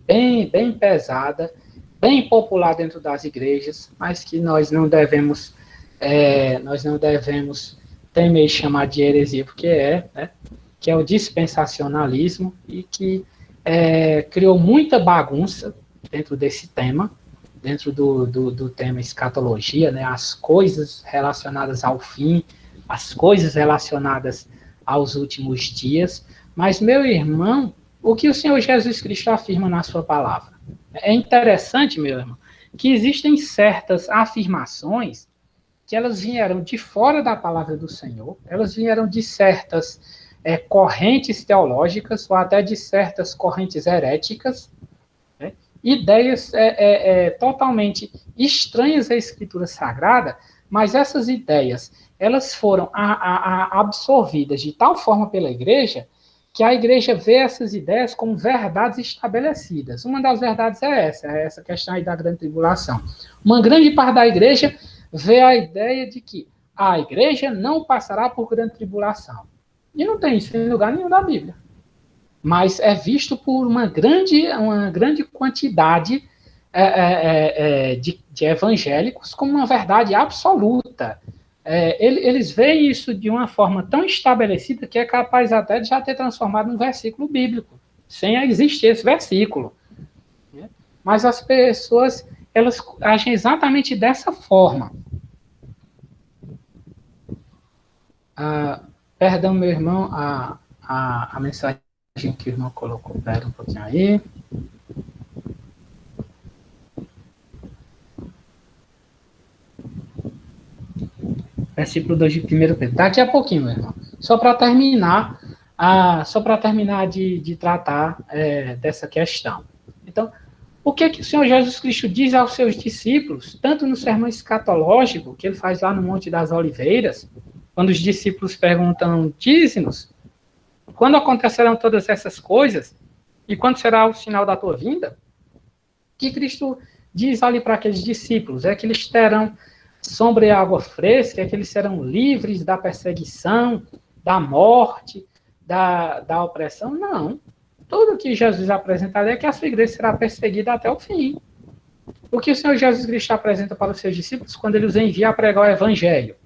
bem pesada, bem popular dentro das igrejas, mas que nós não devemos temer chamar de heresia, porque que é o dispensacionalismo e que criou muita bagunça dentro desse tema, dentro do tema escatologia, né, as coisas relacionadas ao fim, as coisas relacionadas aos últimos dias. Mas, meu irmão, o que o Senhor Jesus Cristo afirma na sua palavra? É interessante, meu irmão, que existem certas afirmações que elas vieram de fora da palavra do Senhor, elas vieram de certas correntes teológicas, ou até de certas correntes heréticas, né? Ideias totalmente estranhas à Escritura Sagrada, mas essas ideias, elas foram absorvidas de tal forma pela igreja, que a igreja vê essas ideias como verdades estabelecidas. Uma das verdades é essa questão aí da grande tribulação. Uma grande parte da igreja vê a ideia de que a igreja não passará por grande tribulação. E não tem isso em lugar nenhum da Bíblia. Mas é visto por uma grande quantidade de evangélicos como uma verdade absoluta. Eles veem isso de uma forma tão estabelecida que é capaz até de já ter transformado num versículo bíblico, sem existir esse versículo. Mas as pessoas, elas agem exatamente dessa forma. Perdão, meu irmão, a mensagem que o irmão colocou, pera um pouquinho aí. Versículo 2 de 1 Pedro. Daqui a pouquinho, meu irmão. Só para terminar de tratar dessa questão. Então, o que o Senhor Jesus Cristo diz aos seus discípulos, tanto no sermão escatológico, que ele faz lá no Monte das Oliveiras, quando os discípulos perguntam, dize-nos, quando acontecerão todas essas coisas, e quando será o sinal da tua vinda? O que Cristo diz ali para aqueles discípulos? É que eles terão sombra e água fresca, é que eles serão livres da perseguição, da morte, da opressão? Não. Tudo que Jesus apresenta ali é que a sua igreja será perseguida até o fim. O que o Senhor Jesus Cristo apresenta para os seus discípulos quando ele os envia a pregar o evangelho?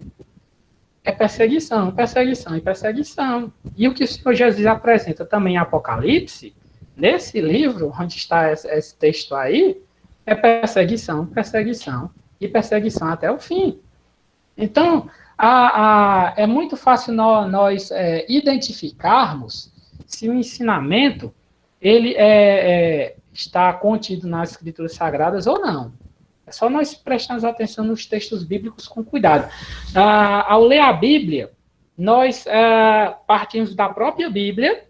É perseguição, perseguição e perseguição. E o que o Senhor Jesus apresenta também em Apocalipse, nesse livro, onde está esse texto aí, é perseguição, perseguição e perseguição até o fim. Então, é muito fácil nós identificarmos se o ensinamento ele está contido nas Escrituras Sagradas ou não. É só nós prestarmos atenção nos textos bíblicos com cuidado. Ao ler a Bíblia, nós partimos da própria Bíblia,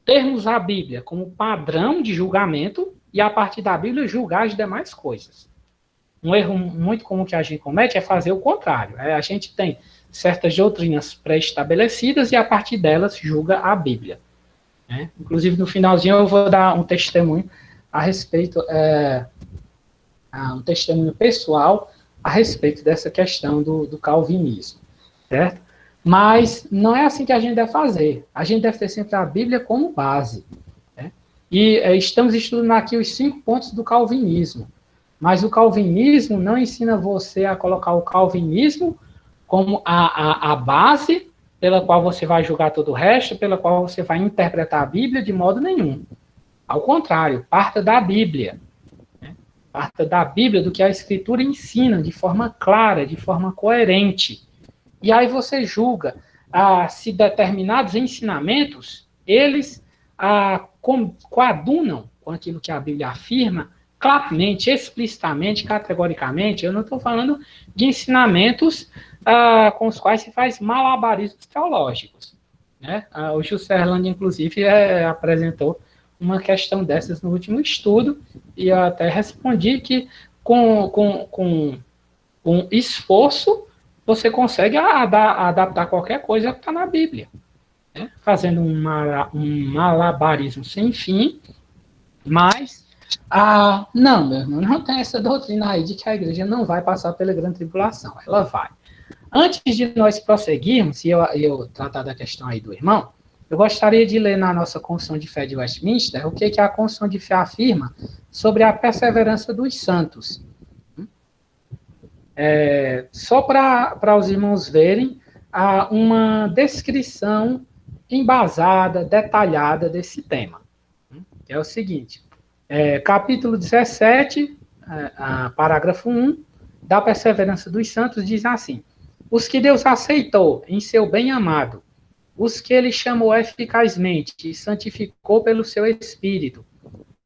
termos a Bíblia como padrão de julgamento e, a partir da Bíblia, julgar as demais coisas. Um erro muito comum que a gente comete é fazer o contrário. A gente tem certas doutrinas pré-estabelecidas e, a partir delas, julga a Bíblia. Inclusive, no finalzinho, eu vou dar um testemunho a respeito, um testemunho pessoal a respeito dessa questão do calvinismo, certo? Mas não é assim que a gente deve fazer. A gente deve ter sempre a Bíblia como base. E estamos estudando aqui os 5 pontos do calvinismo. Mas o calvinismo não ensina você a colocar o calvinismo como a base pela qual você vai julgar todo o resto, pela qual você vai interpretar a Bíblia de modo nenhum. Ao contrário, parta da Bíblia. Parta da Bíblia, do que a Escritura ensina, de forma clara, de forma coerente. E aí você julga se determinados ensinamentos, eles coadunam com aquilo que a Bíblia afirma, claramente, explicitamente, categoricamente. Eu não estou falando de ensinamentos com os quais se faz malabarismos teológicos. O Juscelio Erland, inclusive, apresentou uma questão dessas no último estudo, e eu até respondi que com esforço você consegue adaptar qualquer coisa que está na Bíblia, fazendo um malabarismo sem fim, mas não, meu irmão, não tem essa doutrina aí de que a igreja não vai passar pela grande tribulação, ela vai. Antes de nós prosseguirmos, e eu tratar da questão aí do irmão, eu gostaria de ler na nossa Confissão de Fé de Westminster o que a Confissão de Fé afirma sobre a perseverança dos santos. Só para os irmãos verem uma descrição embasada, detalhada desse tema. É o seguinte, capítulo 17, parágrafo 1, da perseverança dos santos, diz assim: os que Deus aceitou em seu bem-amado, os que ele chamou eficazmente e santificou pelo seu Espírito,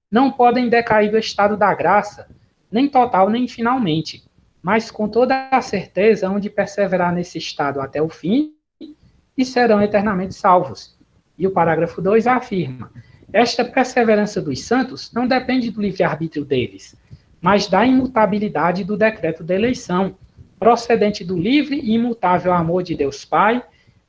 não podem decair do estado da graça, nem total, nem finalmente, mas com toda a certeza hão de perseverar nesse estado até o fim e serão eternamente salvos. E o parágrafo 2 afirma: esta perseverança dos santos não depende do livre-arbítrio deles, mas da imutabilidade do decreto da eleição, procedente do livre e imutável amor de Deus Pai,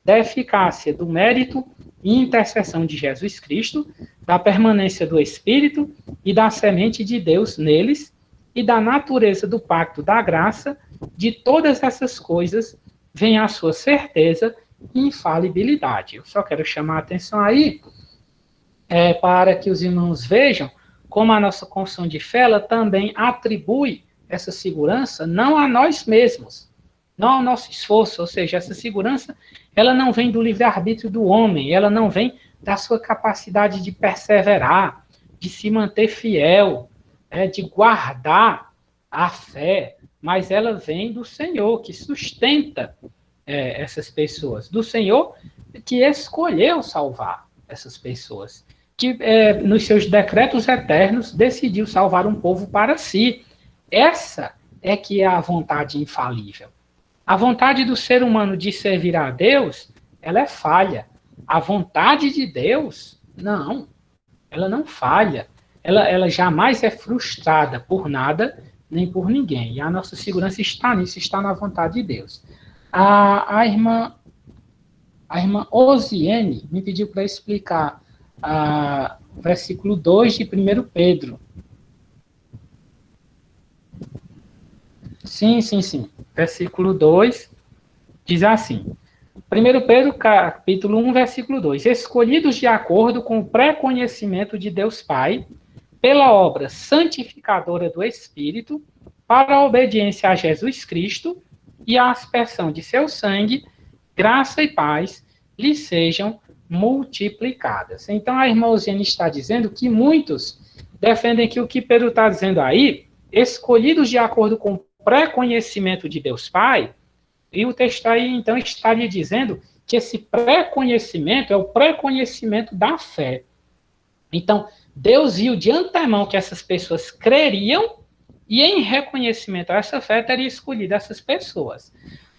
da eficácia do mérito e intercessão de Jesus Cristo, da permanência do Espírito e da semente de Deus neles, e da natureza do pacto da graça. De todas essas coisas vem a sua certeza e infalibilidade. Eu só quero chamar a atenção aí para que os irmãos vejam como a nossa confissão de fé ela também atribui essa segurança não a nós mesmos, não ao nosso esforço, ou seja, essa segurança ela não vem do livre-arbítrio do homem, ela não vem da sua capacidade de perseverar, de se manter fiel, de guardar a fé, mas ela vem do Senhor, que sustenta essas pessoas, do Senhor que escolheu salvar essas pessoas, que nos seus decretos eternos decidiu salvar um povo para si. Essa é que é a vontade infalível. A vontade do ser humano de servir a Deus, ela é falha. A vontade de Deus, não, ela não falha. Ela jamais é frustrada por nada, nem por ninguém. E a nossa segurança está nisso, está na vontade de Deus. A irmã Osiene me pediu para explicar o versículo 2 de 1 Pedro. Sim. Versículo 2 diz assim: 1 Pedro, capítulo 1, versículo 2. Escolhidos de acordo com o pré-conhecimento de Deus Pai, pela obra santificadora do Espírito, para a obediência a Jesus Cristo e a aspersão de seu sangue, graça e paz lhe sejam multiplicadas. Então, a irmã Osiane está dizendo que muitos defendem que o que Pedro está dizendo aí, escolhidos de acordo com o pré-conhecimento de Deus Pai, e o texto aí, então, estaria dizendo que esse pré-conhecimento é o pré-conhecimento da fé. Então, Deus viu de antemão que essas pessoas creriam e, em reconhecimento a essa fé, teria escolhido essas pessoas.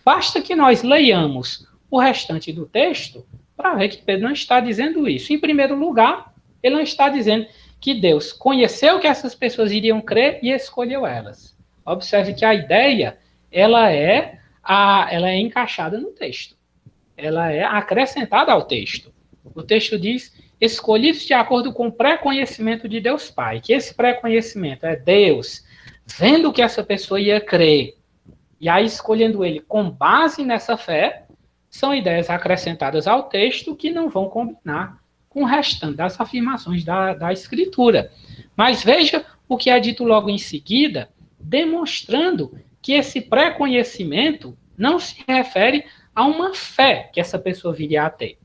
Basta que nós leiamos o restante do texto para ver que Pedro não está dizendo isso. Em primeiro lugar, ele não está dizendo que Deus conheceu que essas pessoas iriam crer e escolheu elas. Observe que a ideia, ela é encaixada no texto. Ela é acrescentada ao texto. O texto diz, escolhidos de acordo com o pré-conhecimento de Deus Pai. Que esse pré-conhecimento é Deus vendo que essa pessoa ia crer, e aí escolhendo ele com base nessa fé, são ideias acrescentadas ao texto que não vão combinar com o restante das afirmações da Escritura. Mas veja o que é dito logo em seguida, demonstrando que esse pré-conhecimento não se refere a uma fé que essa pessoa viria a ter.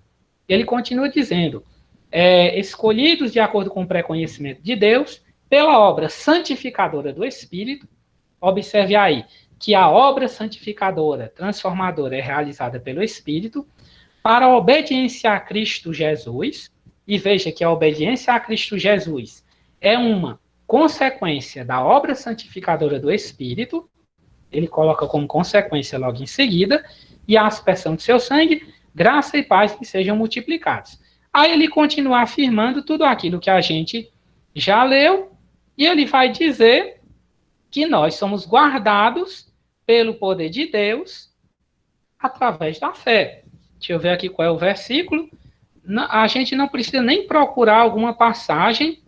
Ele continua dizendo, escolhidos de acordo com o pré-conhecimento de Deus, pela obra santificadora do Espírito. Observe aí que a obra santificadora, transformadora, é realizada pelo Espírito para a obediência a Cristo Jesus. E veja que a obediência a Cristo Jesus é uma consequência da obra santificadora do Espírito. Ele coloca como consequência logo em seguida, e a aspersão de seu sangue, graça e paz que sejam multiplicados. Aí ele continua afirmando tudo aquilo que a gente já leu, e ele vai dizer que nós somos guardados pelo poder de Deus através da fé. Deixa eu ver aqui qual é o versículo. A gente não precisa nem procurar alguma passagem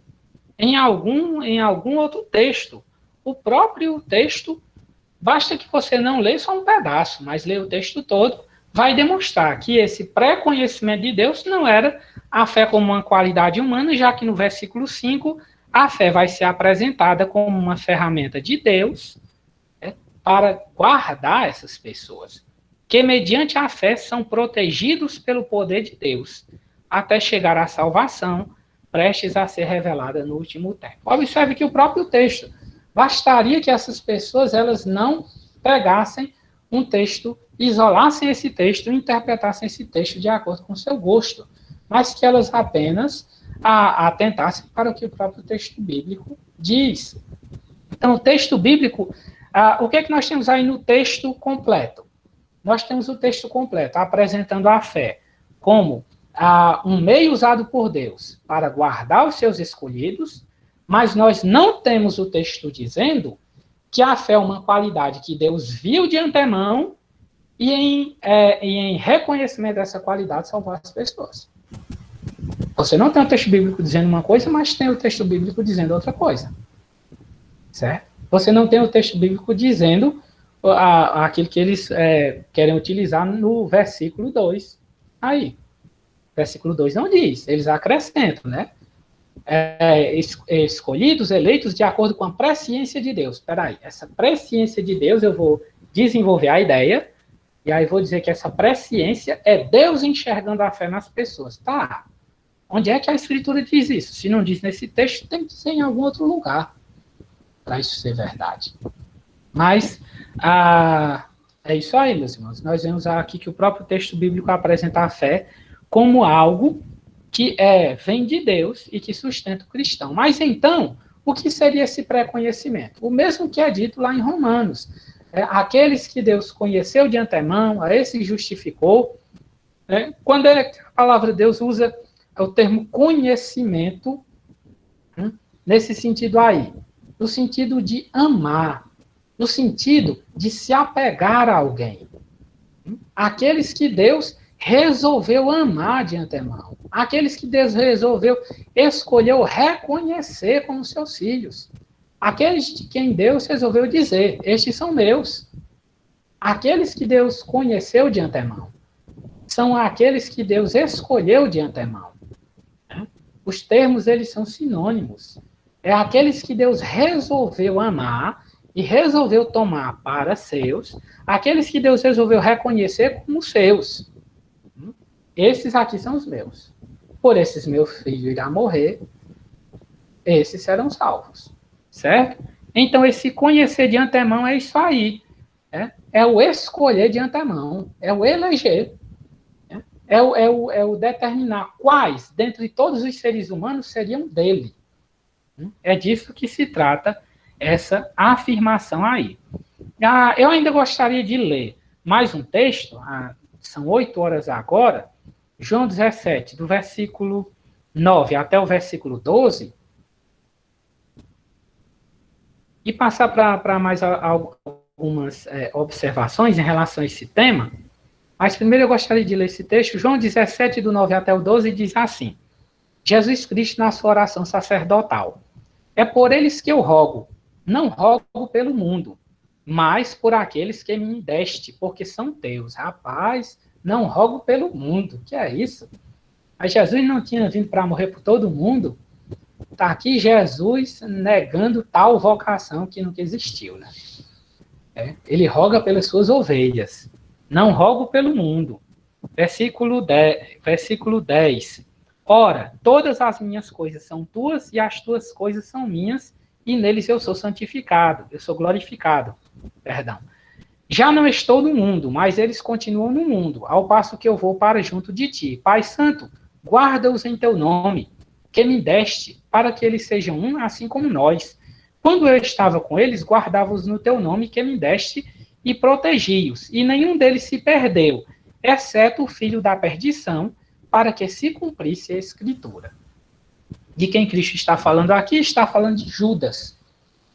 em algum outro texto. O próprio texto, basta que você não lê só um pedaço, mas lê o texto todo, vai demonstrar que esse pré-conhecimento de Deus não era a fé como uma qualidade humana, já que no versículo 5, a fé vai ser apresentada como uma ferramenta de Deus, para guardar essas pessoas, que mediante a fé são protegidos pelo poder de Deus, até chegar à salvação, prestes a ser revelada no último tempo. Observe que o próprio texto, bastaria que essas pessoas elas não pegassem um texto, isolassem esse texto e interpretassem esse texto de acordo com o seu gosto, mas que elas apenas atentassem para o que o próprio texto bíblico diz. Então, o texto bíblico, o que é que nós temos aí no texto completo? Nós temos o texto completo apresentando a fé como um meio usado por Deus para guardar os seus escolhidos, mas nós não temos o texto dizendo que a fé é uma qualidade que Deus viu de antemão e em reconhecimento dessa qualidade salvar as pessoas. Você não tem o texto bíblico dizendo uma coisa, mas tem o texto bíblico dizendo outra coisa. Certo? Você não tem o texto bíblico dizendo aquilo que eles querem utilizar no versículo 2. Aí. Versículo 2 não diz, eles acrescentam, né? Escolhidos, eleitos de acordo com a presciência de Deus. Espera aí, essa presciência de Deus, eu vou desenvolver a ideia, e aí vou dizer que essa presciência é Deus enxergando a fé nas pessoas. Tá, onde é que a Escritura diz isso? Se não diz nesse texto, tem que ser em algum outro lugar, para isso ser verdade. Mas, é isso aí, meus irmãos. Nós vemos aqui que o próprio texto bíblico apresenta a fé como algo que vem de Deus e que sustenta o cristão. Mas então, o que seria esse pré-conhecimento? O mesmo que é dito lá em Romanos. Aqueles que Deus conheceu de antemão, a esse justificou. Quando a palavra de Deus usa o termo conhecimento, nesse sentido aí, no sentido de amar, no sentido de se apegar a alguém. Aqueles que Deus resolveu amar de antemão. Aqueles que Deus escolheu reconhecer como seus filhos. Aqueles de quem Deus resolveu dizer, estes são meus. Aqueles que Deus conheceu de antemão. São aqueles que Deus escolheu de antemão. Os termos, eles são sinônimos. É aqueles que Deus resolveu amar e resolveu tomar para seus. Aqueles que Deus resolveu reconhecer como seus. Esses aqui são os meus. Por esses meu filho irá morrer, esses serão salvos. Certo? Então, esse conhecer de antemão é isso aí. É o escolher de antemão. É o eleger. é o determinar quais, dentre todos os seres humanos, seriam dele. É disso que se trata essa afirmação aí. Eu ainda gostaria de ler mais um texto, são 8 horas agora, João 17, do versículo 9 até o versículo 12, e passar para mais algumas observações em relação a esse tema. Mas primeiro eu gostaria de ler esse texto. João 17, do 9 até o 12, diz assim: Jesus Cristo na sua oração sacerdotal. É por eles que eu rogo, não rogo pelo mundo, mas por aqueles que me deste, porque são teus. Rapaz, não rogo pelo mundo. Que é isso? Mas Jesus não tinha vindo para morrer por todo mundo? Está aqui Jesus negando tal vocação que nunca existiu, né? Ele roga pelas suas ovelhas. Não rogo pelo mundo. Versículo 10. Ora, todas as minhas coisas são tuas e as tuas coisas são minhas, e neles eu sou santificado, eu sou glorificado. Perdão. Já não estou no mundo, mas eles continuam no mundo, ao passo que eu vou para junto de ti. Pai Santo, guarda-os em teu nome, que me deste, para que eles sejam um, assim como nós. Quando eu estava com eles, guardava-os no teu nome, que me deste, e protegi-os, e nenhum deles se perdeu, exceto o filho da perdição, para que se cumprisse a Escritura. De quem Cristo está falando aqui? Está falando de Judas,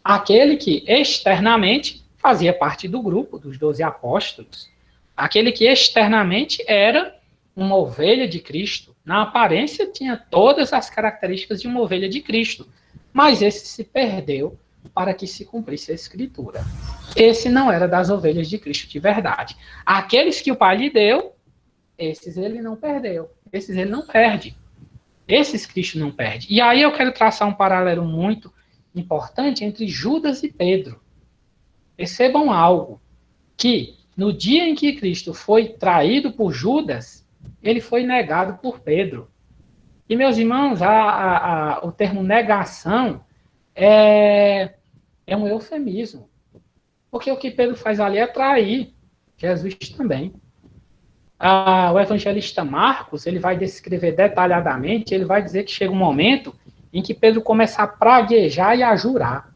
aquele que externamente fazia parte do grupo dos 12 apóstolos, aquele que externamente era uma ovelha de Cristo, na aparência tinha todas as características de uma ovelha de Cristo, mas esse se perdeu para que se cumprisse a Escritura. Esse não era das ovelhas de Cristo de verdade. Aqueles que o Pai lhe deu, esses ele não perdeu. Esses ele não perde. Esses Cristo não perde. E aí eu quero traçar um paralelo muito importante entre Judas e Pedro. Percebam algo, que no dia em que Cristo foi traído por Judas, ele foi negado por Pedro. E, meus irmãos, o termo negação é um eufemismo. Porque o que Pedro faz ali é trair Jesus também. O evangelista Marcos, ele vai descrever detalhadamente, ele vai dizer que chega um momento em que Pedro começa a praguejar e a jurar,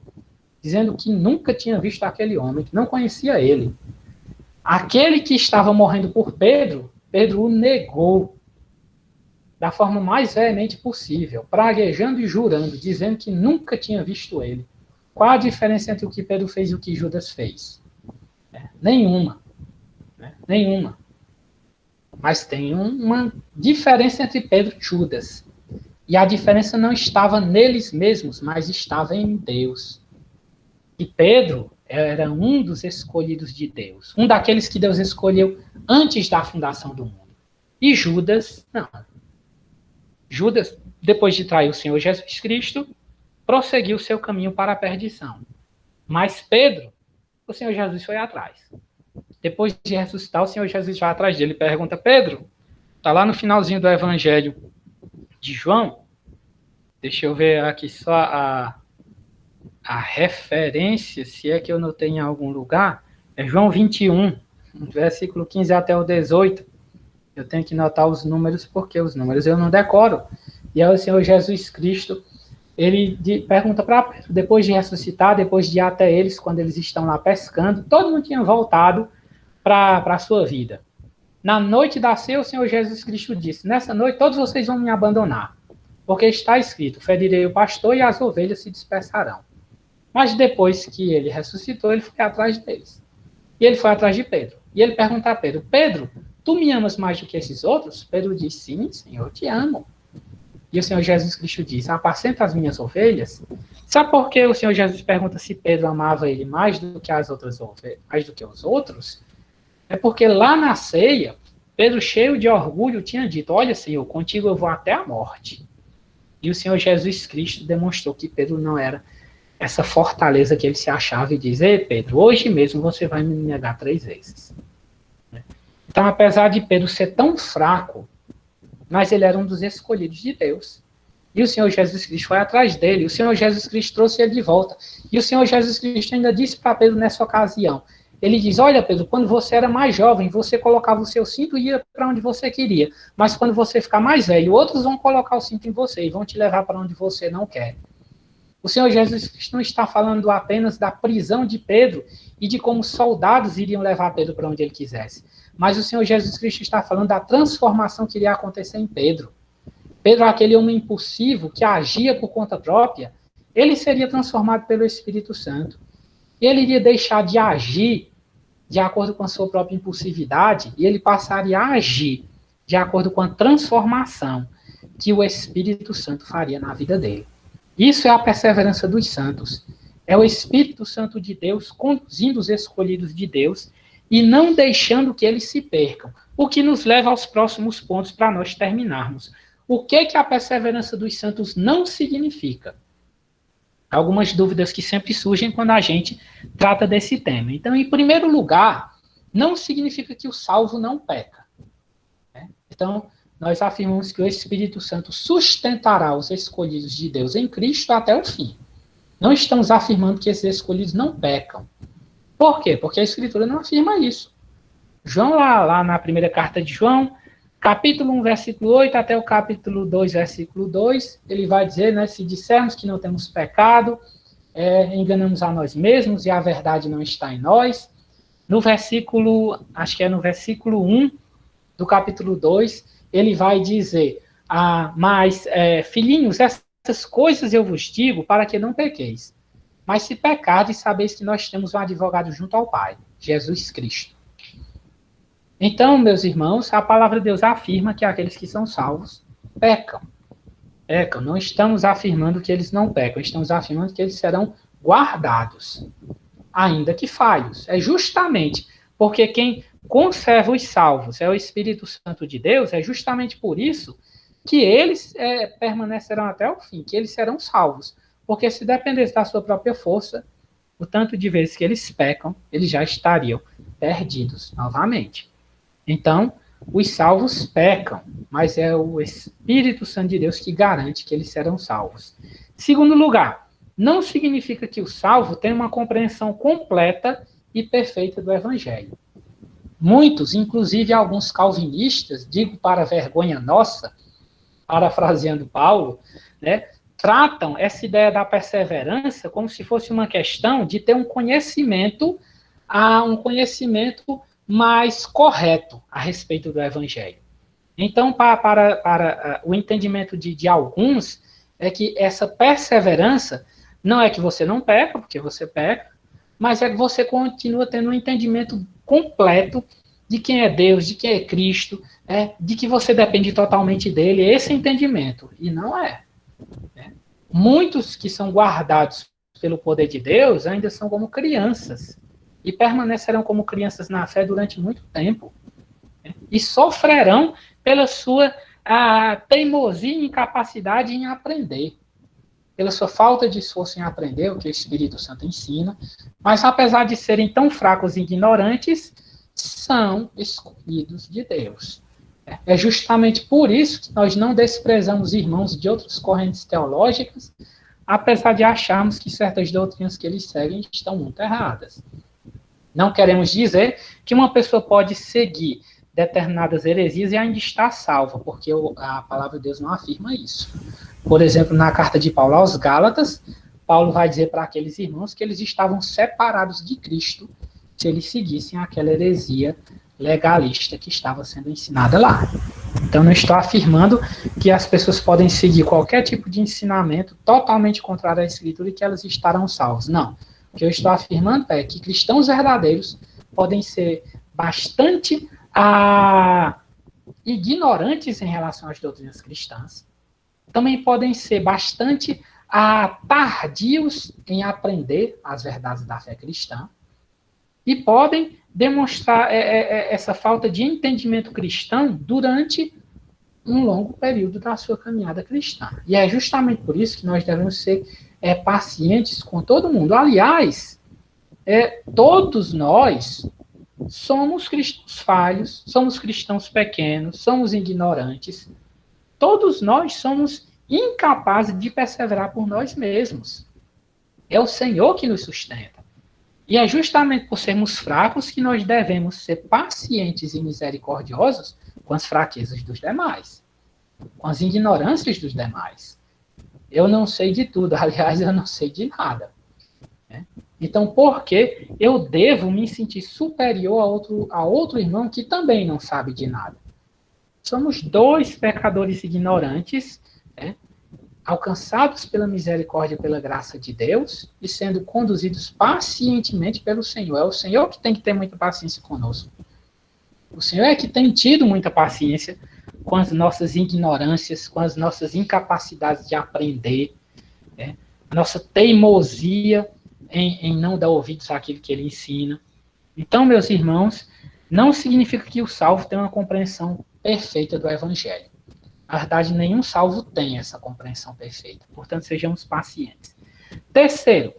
dizendo que nunca tinha visto aquele homem, que não conhecia ele. Aquele que estava morrendo por Pedro, Pedro o negou da forma mais veemente possível, praguejando e jurando, dizendo que nunca tinha visto ele. Qual a diferença entre o que Pedro fez e o que Judas fez? Nenhuma. Nenhuma. Mas tem uma diferença entre Pedro e Judas. E a diferença não estava neles mesmos, mas estava em Deus. E Pedro era um dos escolhidos de Deus. Um daqueles que Deus escolheu antes da fundação do mundo. E Judas, não. Judas, depois de trair o Senhor Jesus Cristo, prosseguiu seu caminho para a perdição. Mas Pedro, o Senhor Jesus foi atrás. Depois de ressuscitar, o Senhor Jesus vai atrás dele e pergunta: Pedro, está lá no finalzinho do Evangelho de João, deixa eu ver aqui só a referência, se é que eu notei em algum lugar, é João 21, versículo 15 até o 18. Eu tenho que notar os números, porque os números eu não decoro. E aí o Senhor Jesus Cristo, ele pergunta para Pedro, depois de ressuscitar, depois de ir até eles, quando eles estão lá pescando, todo mundo tinha voltado para a sua vida. Na noite da ceia, o Senhor Jesus Cristo disse: nessa noite todos vocês vão me abandonar, porque está escrito: ferirei o pastor e as ovelhas se dispersarão. Mas depois que ele ressuscitou, ele foi atrás deles. E ele foi atrás de Pedro. E ele pergunta a Pedro: Pedro, tu me amas mais do que esses outros? Pedro diz: sim, Senhor, eu te amo. E o Senhor Jesus Cristo diz: apacenta as minhas ovelhas. Sabe por que o Senhor Jesus pergunta se Pedro amava ele mais do que as outras ovelhas, mais do que os outros? É porque lá na ceia, Pedro, cheio de orgulho, tinha dito: olha, Senhor, contigo eu vou até a morte. E o Senhor Jesus Cristo demonstrou que Pedro não era essa fortaleza que ele se achava e diz: ei, Pedro, hoje mesmo você vai me negar 3 vezes. Então, apesar de Pedro ser tão fraco, mas ele era um dos escolhidos de Deus. E o Senhor Jesus Cristo foi atrás dele. O Senhor Jesus Cristo trouxe ele de volta. E o Senhor Jesus Cristo ainda disse para Pedro nessa ocasião: Ele diz, olha, Pedro, quando você era mais jovem, você colocava o seu cinto e ia para onde você queria. Mas quando você ficar mais velho, outros vão colocar o cinto em você e vão te levar para onde você não quer. O Senhor Jesus Cristo não está falando apenas da prisão de Pedro e de como soldados iriam levar Pedro para onde ele quisesse. Mas o Senhor Jesus Cristo está falando da transformação que iria acontecer em Pedro. Pedro, aquele homem impulsivo que agia por conta própria, ele seria transformado pelo Espírito Santo. E ele iria deixar de agir de acordo com a sua própria impulsividade e ele passaria a agir de acordo com a transformação que o Espírito Santo faria na vida dele. Isso é a perseverança dos santos. É o Espírito Santo de Deus conduzindo os escolhidos de Deus e não deixando que eles se percam. O que nos leva aos próximos pontos para nós terminarmos. O que a perseverança dos santos não significa? Algumas dúvidas que sempre surgem quando a gente trata desse tema. Então, em primeiro lugar, não significa que o salvo não peca. Né? Então, nós afirmamos que o Espírito Santo sustentará os escolhidos de Deus em Cristo até o fim. Não estamos afirmando que esses escolhidos não pecam. Por quê? Porque a Escritura não afirma isso. João, lá na primeira carta de João, capítulo 1, versículo 8, até o capítulo 2, versículo 2, ele vai dizer, né, se dissermos que não temos pecado, enganamos a nós mesmos e a verdade não está em nós. No versículo, acho que é no versículo 1 do capítulo 2, ele vai dizer, mas, filhinhos, essas coisas eu vos digo para que não pequeis. Mas se pecardes, sabeis que nós temos um advogado junto ao Pai, Jesus Cristo. Então, meus irmãos, a palavra de Deus afirma que aqueles que são salvos pecam. Pecam. Não estamos afirmando que eles não pecam, estamos afirmando que eles serão guardados, ainda que falhos. É justamente porque quem conserva os salvos é o Espírito Santo de Deus, é justamente por isso que eles permanecerão até o fim, que eles serão salvos. Porque se dependesse da sua própria força, o tanto de vezes que eles pecam, eles já estariam perdidos novamente. Então, os salvos pecam, mas é o Espírito Santo de Deus que garante que eles serão salvos. Segundo lugar, não significa que o salvo tem uma compreensão completa e perfeita do Evangelho. Muitos, inclusive alguns calvinistas, digo para vergonha nossa, parafraseando Paulo, né, tratam essa ideia da perseverança como se fosse uma questão de ter um conhecimento mais correto a respeito do Evangelho. Então, para o entendimento de alguns, é que essa perseverança não é que você não peca, porque você peca, mas é que você continua tendo um entendimento completo de quem é Deus, de quem é Cristo, de que você depende totalmente dele, esse entendimento, e não é. Muitos que são guardados pelo poder de Deus ainda são como crianças, e permanecerão como crianças na fé durante muito tempo, e sofrerão pela sua teimosia e incapacidade em aprender, pela sua falta de esforço em aprender o que o Espírito Santo ensina, mas apesar de serem tão fracos e ignorantes, são escolhidos de Deus. É justamente por isso que nós não desprezamos irmãos de outras correntes teológicas, apesar de acharmos que certas doutrinas que eles seguem estão muito erradas. Não queremos dizer que uma pessoa pode seguir determinadas heresias e ainda está salva, porque a palavra de Deus não afirma isso. Por exemplo, na carta de Paulo aos Gálatas, Paulo vai dizer para aqueles irmãos que eles estavam separados de Cristo se eles seguissem aquela heresia legalista que estava sendo ensinada lá. Então, não estou afirmando que as pessoas podem seguir qualquer tipo de ensinamento totalmente contrário à Escritura e que elas estarão salvas. Não. O que eu estou afirmando é que cristãos verdadeiros podem ser bastante ignorantes em relação às doutrinas cristãs, também podem ser bastante tardios em aprender as verdades da fé cristã, e podem demonstrar essa falta de entendimento cristão durante um longo período da sua caminhada cristã. E é justamente por isso que nós devemos ser pacientes com todo mundo. Aliás, todos nós somos cristãos falhos, somos cristãos pequenos, somos ignorantes. Todos nós somos incapazes de perseverar por nós mesmos. É o Senhor que nos sustenta. E é justamente por sermos fracos que nós devemos ser pacientes e misericordiosos com as fraquezas dos demais, com as ignorâncias dos demais. Eu não sei de tudo, aliás, eu não sei de nada. Né? Então, por que eu devo me sentir superior a outro irmão que também não sabe de nada? Somos dois pecadores ignorantes, né? Alcançados pela misericórdia e pela graça de Deus e sendo conduzidos pacientemente pelo Senhor. É o Senhor que tem que ter muita paciência conosco. O Senhor é que tem tido muita paciência com as nossas ignorâncias, com as nossas incapacidades de aprender, né? Nossa teimosia em não dar ouvidos àquilo que ele ensina. Então, meus irmãos, não significa que o salvo tem uma compreensão perfeita do Evangelho. Na verdade, nenhum salvo tem essa compreensão perfeita. Portanto, sejamos pacientes. Terceiro,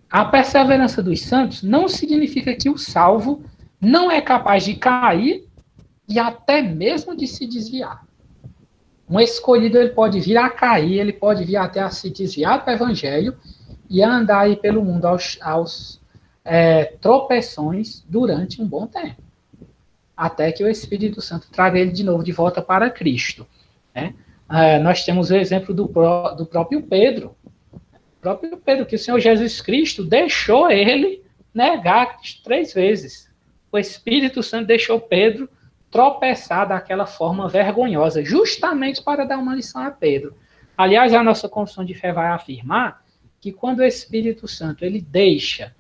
a perseverança dos santos não significa que o salvo não é capaz de cair e até mesmo de se desviar. Um escolhido, ele pode vir a cair, ele pode vir até a se desviar do Evangelho e a andar aí pelo mundo aos tropeções durante um bom tempo. Até que o Espírito Santo traga ele de novo de volta para Cristo. Né? Nós temos o exemplo do próprio Pedro. O próprio Pedro, que o Senhor Jesus Cristo deixou ele negar 3 vezes. O Espírito Santo deixou Pedro tropeçar daquela forma vergonhosa, justamente para dar uma lição a Pedro. Aliás, a nossa confissão de fé vai afirmar que quando o Espírito Santo ele deixa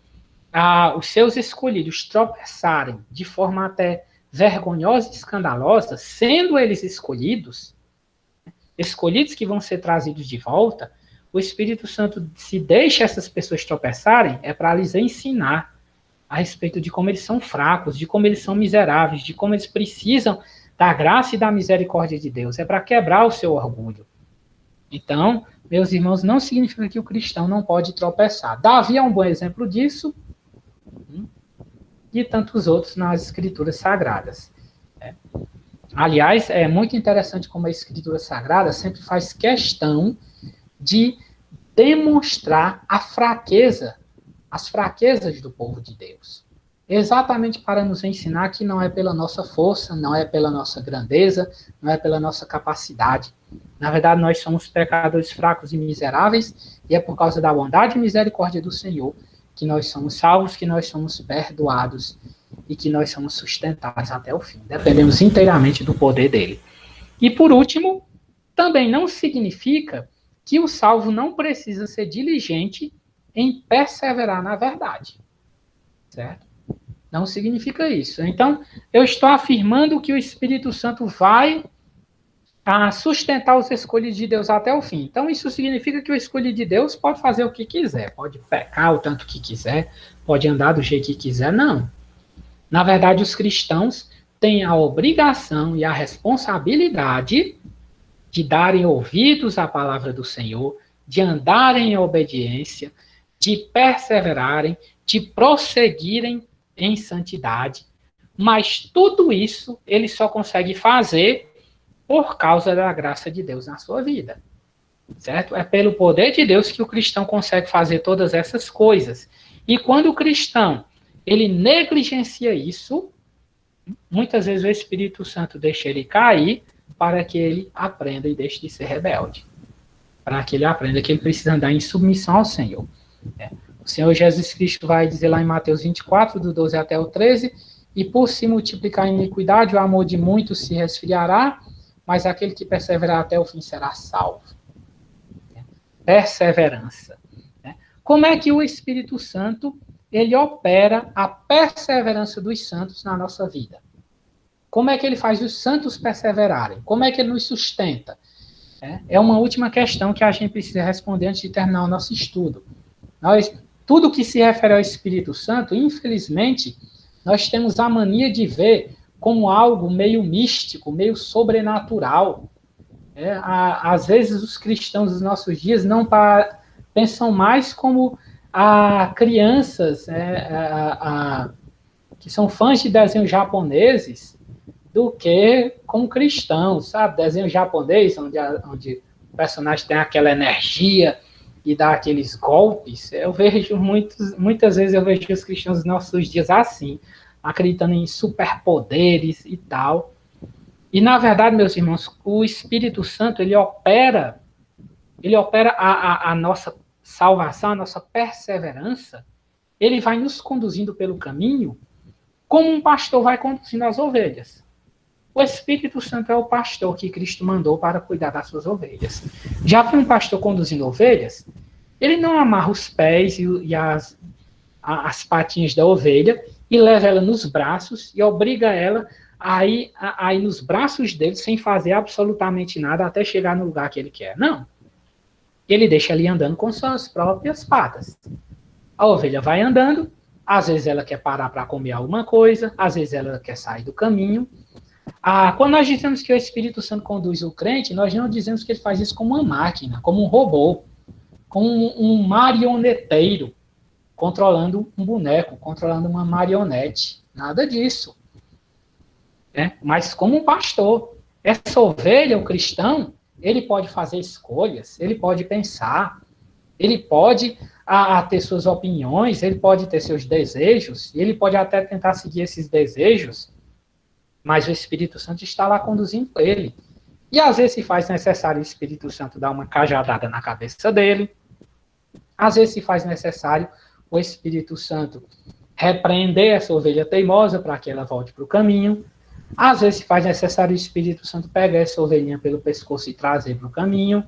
os seus escolhidos tropeçarem de forma até vergonhosa e escandalosa, sendo eles escolhidos que vão ser trazidos de volta, o Espírito Santo, se deixa essas pessoas tropeçarem, é para lhes ensinar a respeito de como eles são fracos, de como eles são miseráveis, de como eles precisam da graça e da misericórdia de Deus. É para quebrar o seu orgulho. Então, meus irmãos, não significa que o cristão não pode tropeçar. Davi é um bom exemplo disso, e tantos outros nas Escrituras Sagradas. Aliás, é muito interessante como a Escritura Sagrada sempre faz questão de demonstrar as fraquezas do povo de Deus. Exatamente para nos ensinar que não é pela nossa força, não é pela nossa grandeza, não é pela nossa capacidade. Na verdade, nós somos pecadores fracos e miseráveis, e é por causa da bondade e misericórdia do Senhor que nós somos salvos, que nós somos perdoados e que nós somos sustentados até o fim. Dependemos inteiramente do poder dele. E por último, também não significa que o salvo não precisa ser diligente em perseverar na verdade. Certo? Não significa isso. Então, eu estou afirmando que o Espírito Santo vai sustentar os escolhidos de Deus até o fim. Então, isso significa que o escolhido de Deus pode fazer o que quiser, pode pecar o tanto que quiser, pode andar do jeito que quiser. Não. Na verdade, os cristãos têm a obrigação e a responsabilidade de darem ouvidos à palavra do Senhor, de andarem em obediência, de perseverarem, de prosseguirem em santidade. Mas tudo isso ele só consegue fazer por causa da graça de Deus na sua vida. Certo? É pelo poder de Deus que o cristão consegue fazer todas essas coisas. E quando o cristão ele negligencia isso, muitas vezes o Espírito Santo deixa ele cair para que ele aprenda e deixe de ser rebelde. Para que ele aprenda que ele precisa andar em submissão ao Senhor. O Senhor Jesus Cristo vai dizer lá em Mateus 24, do 12 até o 13, e por se multiplicar a iniquidade, o amor de muitos se resfriará, mas aquele que perseverar até o fim será salvo. Perseverança. Como é que o Espírito Santo ele opera a perseverança dos santos na nossa vida? Como é que ele faz os santos perseverarem? Como é que ele nos sustenta? É uma última questão que a gente precisa responder antes de terminar o nosso estudo. Tudo que se refere ao Espírito Santo, infelizmente, nós temos a mania de ver como algo meio místico, meio sobrenatural. Às vezes os cristãos dos nossos dias não pensam mais como crianças que são fãs de desenhos japoneses do que como cristãos, sabe? Desenho japonês, onde o personagem tem aquela energia e dá aqueles golpes, eu vejo muitas vezes eu vejo os cristãos nos nossos dias assim, acreditando em superpoderes e tal. E, na verdade, meus irmãos, o Espírito Santo, ele opera a nossa salvação, a nossa perseverança, ele vai nos conduzindo pelo caminho, como um pastor vai conduzindo as ovelhas. O Espírito Santo é o pastor que Cristo mandou para cuidar das suas ovelhas. Já que um pastor conduzindo ovelhas, ele não amarra os pés e as patinhas da ovelha e leva ela nos braços e obriga ela a ir nos braços dele sem fazer absolutamente nada até chegar no lugar que ele quer. Não. Ele deixa ali andando com suas próprias patas. A ovelha vai andando, às vezes ela quer parar para comer alguma coisa, às vezes ela quer sair do caminho. Quando nós dizemos que o Espírito Santo conduz o crente, nós não dizemos que ele faz isso como uma máquina, como um robô, como um marioneteiro, controlando um boneco, controlando uma marionete. Nada disso. Mas como um pastor. Essa ovelha, o cristão, ele pode fazer escolhas, ele pode pensar, ele pode ter suas opiniões, ele pode ter seus desejos, ele pode até tentar seguir esses desejos, mas o Espírito Santo está lá conduzindo ele. E às vezes se faz necessário o Espírito Santo dar uma cajadada na cabeça dele, às vezes se faz necessário o Espírito Santo repreender essa ovelha teimosa para que ela volte para o caminho, às vezes se faz necessário o Espírito Santo pegar essa ovelhinha pelo pescoço e trazer para o caminho,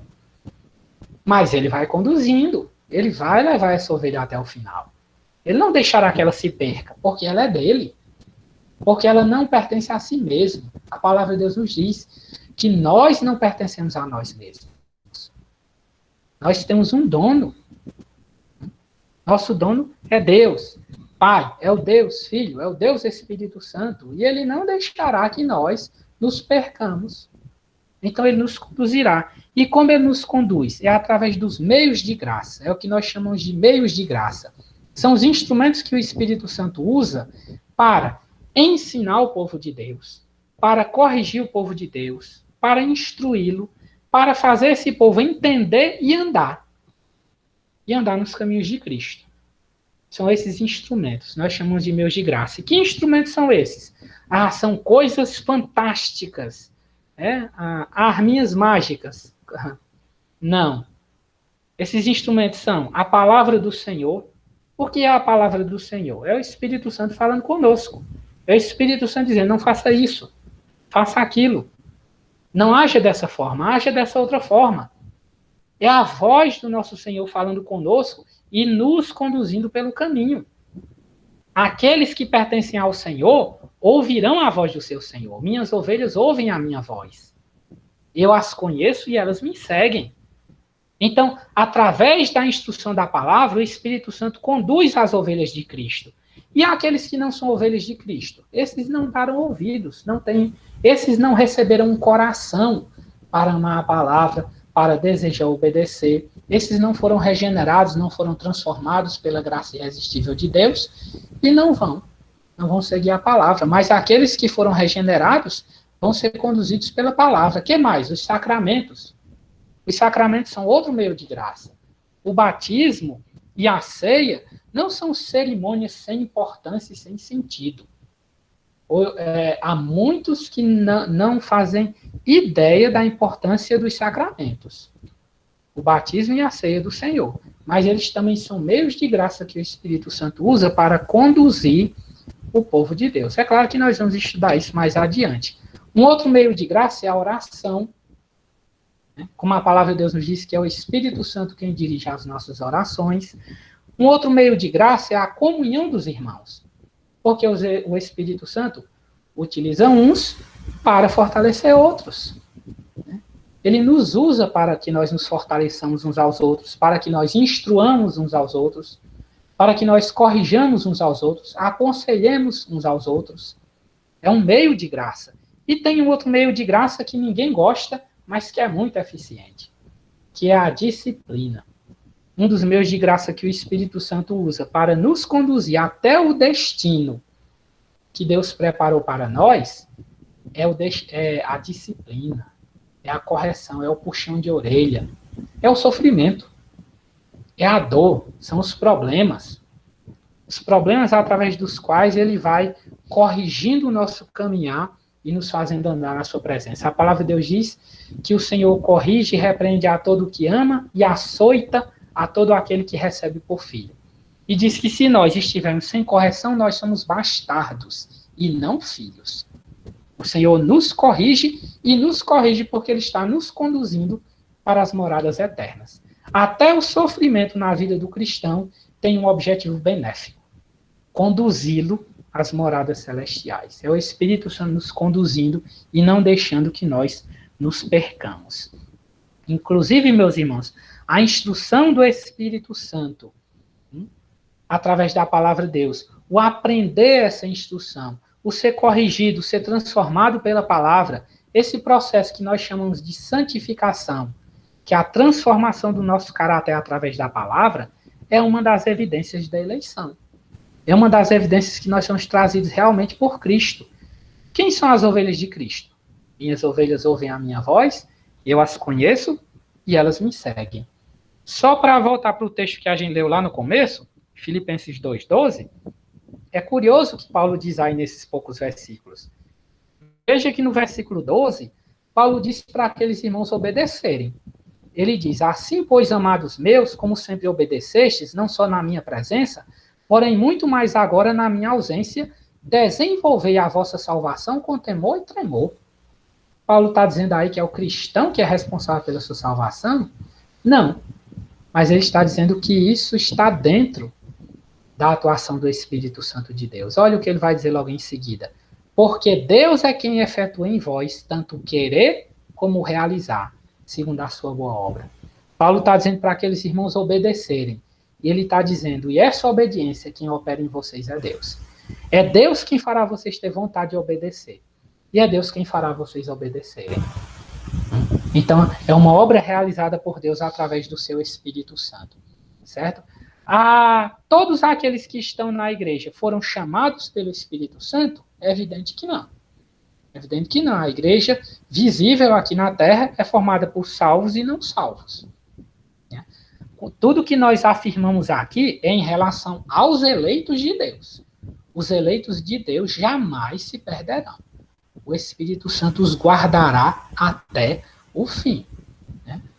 mas ele vai conduzindo, ele vai levar essa ovelha até o final. Ele não deixará que ela se perca, porque ela é dele. Porque ela não pertence a si mesma. A palavra de Deus nos diz que nós não pertencemos a nós mesmos. Nós temos um dono. Nosso dono é Deus. Pai, é o Deus Filho, é o Deus Espírito Santo. E ele não deixará que nós nos percamos. Então ele nos conduzirá. E como ele nos conduz? É através dos meios de graça. É o que nós chamamos de meios de graça. São os instrumentos que o Espírito Santo usa para ensinar o povo de Deus, para corrigir o povo de Deus, para instruí-lo, para fazer esse povo entender e andar nos caminhos de Cristo. São esses instrumentos, nós chamamos de meios de graça. E que instrumentos são esses? São coisas fantásticas, arminhas mágicas. Não. Esses instrumentos são a palavra do Senhor. O que é a palavra do Senhor? É o Espírito Santo falando conosco. É o Espírito Santo dizendo, não faça isso, faça aquilo. Não haja dessa forma, haja dessa outra forma. É a voz do nosso Senhor falando conosco e nos conduzindo pelo caminho. Aqueles que pertencem ao Senhor ouvirão a voz do seu Senhor. Minhas ovelhas ouvem a minha voz. Eu as conheço e elas me seguem. Então, através da instrução da palavra, o Espírito Santo conduz as ovelhas de Cristo. E aqueles que não são ovelhas de Cristo, esses não deram ouvidos, esses não receberam um coração para amar a palavra, para desejar obedecer. Esses não foram regenerados, não foram transformados pela graça irresistível de Deus e não vão seguir a palavra. Mas aqueles que foram regenerados vão ser conduzidos pela palavra. Que mais? Os sacramentos. Os sacramentos são outro meio de graça. O batismo e a ceia não são cerimônias sem importância e sem sentido. Há muitos que não fazem ideia da importância dos sacramentos. O batismo e a ceia do Senhor. Mas eles também são meios de graça que o Espírito Santo usa para conduzir o povo de Deus. É claro que nós vamos estudar isso mais adiante. Um outro meio de graça é a oração. Como a palavra de Deus nos diz que é o Espírito Santo quem dirige as nossas orações. Um outro meio de graça é a comunhão dos irmãos. Porque o Espírito Santo utiliza uns para fortalecer outros. Ele nos usa para que nós nos fortaleçamos uns aos outros, para que nós instruamos uns aos outros, para que nós corrijamos uns aos outros, aconselhemos uns aos outros. É um meio de graça. E tem um outro meio de graça que ninguém gosta, mas que é muito eficiente, que é a disciplina. Um dos meios de graça que o Espírito Santo usa para nos conduzir até o destino que Deus preparou para nós é a disciplina, é a correção, é o puxão de orelha, é o sofrimento. é a dor, são os problemas. Os problemas através dos quais ele vai corrigindo o nosso caminhar e nos fazendo andar na sua presença. A palavra de Deus diz que o Senhor corrige e repreende a todo o que ama e açoita a todo aquele que recebe por filho. E diz que se nós estivermos sem correção, nós somos bastardos e não filhos. O Senhor nos corrige e nos corrige porque Ele está nos conduzindo para as moradas eternas. Até o sofrimento na vida do cristão tem um objetivo benéfico: conduzi-lo às moradas celestiais. É o Espírito Santo nos conduzindo e não deixando que nós nos percamos. Inclusive, meus irmãos, a instrução do Espírito Santo, através da palavra de Deus, o aprender essa instrução, o ser corrigido, o ser transformado pela palavra, esse processo que nós chamamos de santificação, que é a transformação do nosso caráter através da palavra, é uma das evidências da eleição. É uma das evidências que nós somos trazidos realmente por Cristo. Quem são as ovelhas de Cristo? Minhas ovelhas ouvem a minha voz, eu as conheço e elas me seguem. Só para voltar para o texto que a gente leu lá no começo, Filipenses 2,12, é curioso o que Paulo diz aí nesses poucos versículos. Veja que no versículo 12, Paulo diz para aqueles irmãos obedecerem. Ele diz: assim, pois, amados meus, como sempre obedecestes, não só na minha presença, porém muito mais agora na minha ausência, desenvolvei a vossa salvação com temor e tremor. Paulo está dizendo aí que é o cristão que é responsável pela sua salvação? Não. Mas ele está dizendo que isso está dentro da atuação do Espírito Santo de Deus. Olha o que ele vai dizer logo em seguida. Porque Deus é quem efetua em vós tanto querer como realizar, segundo a sua boa obra. Paulo está dizendo para aqueles irmãos obedecerem. E ele está dizendo, e essa obediência quem opera em vocês é Deus. É Deus quem fará vocês ter vontade de obedecer. E é Deus quem fará vocês obedecerem. Então, é uma obra realizada por Deus através do seu Espírito Santo. Certo? Todos aqueles que estão na igreja foram chamados pelo Espírito Santo? É evidente que não. É evidente que não. A igreja visível aqui na Terra é formada por salvos e não salvos. Tudo que nós afirmamos aqui é em relação aos eleitos de Deus. Os eleitos de Deus jamais se perderão. O Espírito Santo os guardará até o fim.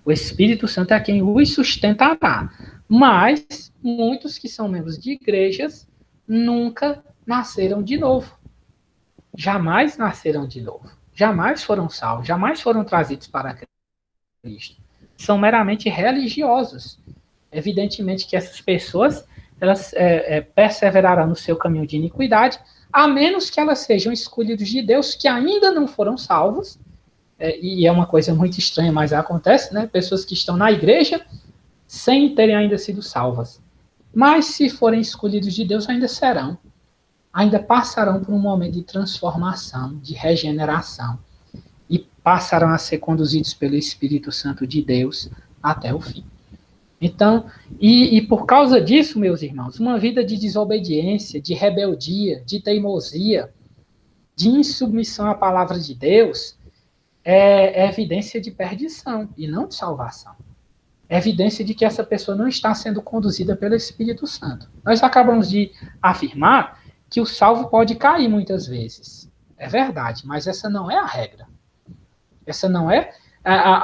O Espírito Santo é quem os sustentará. Mas muitos que são membros de igrejas nunca nasceram de novo. Jamais nasceram de novo. Jamais foram salvos, jamais foram trazidos para Cristo. São meramente religiosos. Evidentemente que essas pessoas elas perseverarão no seu caminho de iniquidade, a menos que elas sejam escolhidos de Deus, que ainda não foram salvos, e é uma coisa muito estranha, mas acontece, né? Pessoas que estão na igreja sem terem ainda sido salvas. Mas se forem escolhidos de Deus, ainda serão. Ainda passarão por um momento de transformação, de regeneração, e passarão a ser conduzidos pelo Espírito Santo de Deus até o fim. Então, e por causa disso, meus irmãos, uma vida de desobediência, de rebeldia, de teimosia, de insubmissão à palavra de Deus, é evidência de perdição e não de salvação. É evidência de que essa pessoa não está sendo conduzida pelo Espírito Santo. Nós acabamos de afirmar que o salvo pode cair muitas vezes. É verdade, mas essa não é a regra. Essa não é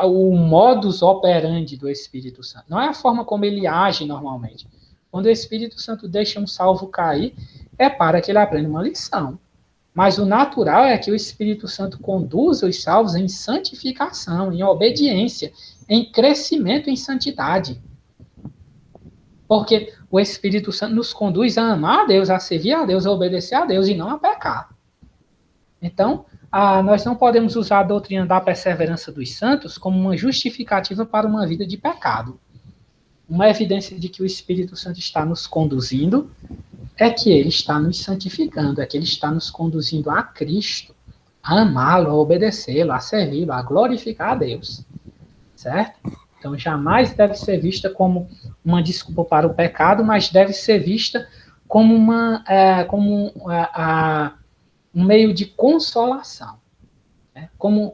o modus operandi do Espírito Santo. Não é a forma como ele age normalmente. Quando o Espírito Santo deixa um salvo cair, é para que ele aprenda uma lição. Mas o natural é que o Espírito Santo conduza os salvos em santificação, em obediência, em crescimento em santidade. Porque o Espírito Santo nos conduz a amar a Deus, a servir a Deus, a obedecer a Deus e não a pecar. Então, nós não podemos usar a doutrina da perseverança dos santos como uma justificativa para uma vida de pecado. Uma evidência de que o Espírito Santo está nos conduzindo é que ele está nos santificando, é que ele está nos conduzindo a Cristo, a amá-lo, a obedecê-lo, a servi-lo, a glorificar a Deus. Certo? Então, jamais deve ser vista como uma desculpa para o pecado, mas deve ser vista como um meio de consolação, né? Como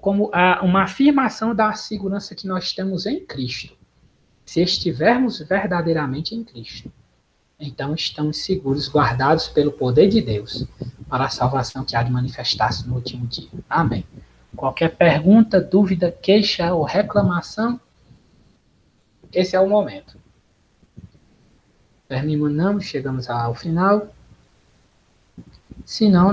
uma afirmação da segurança que nós temos em Cristo. Se estivermos verdadeiramente em Cristo, então estamos seguros, guardados pelo poder de Deus, para a salvação que há de manifestar-se no último dia. Amém. Qualquer pergunta, dúvida, queixa ou reclamação, esse é o momento. Terminamos, chegamos ao final. Se não,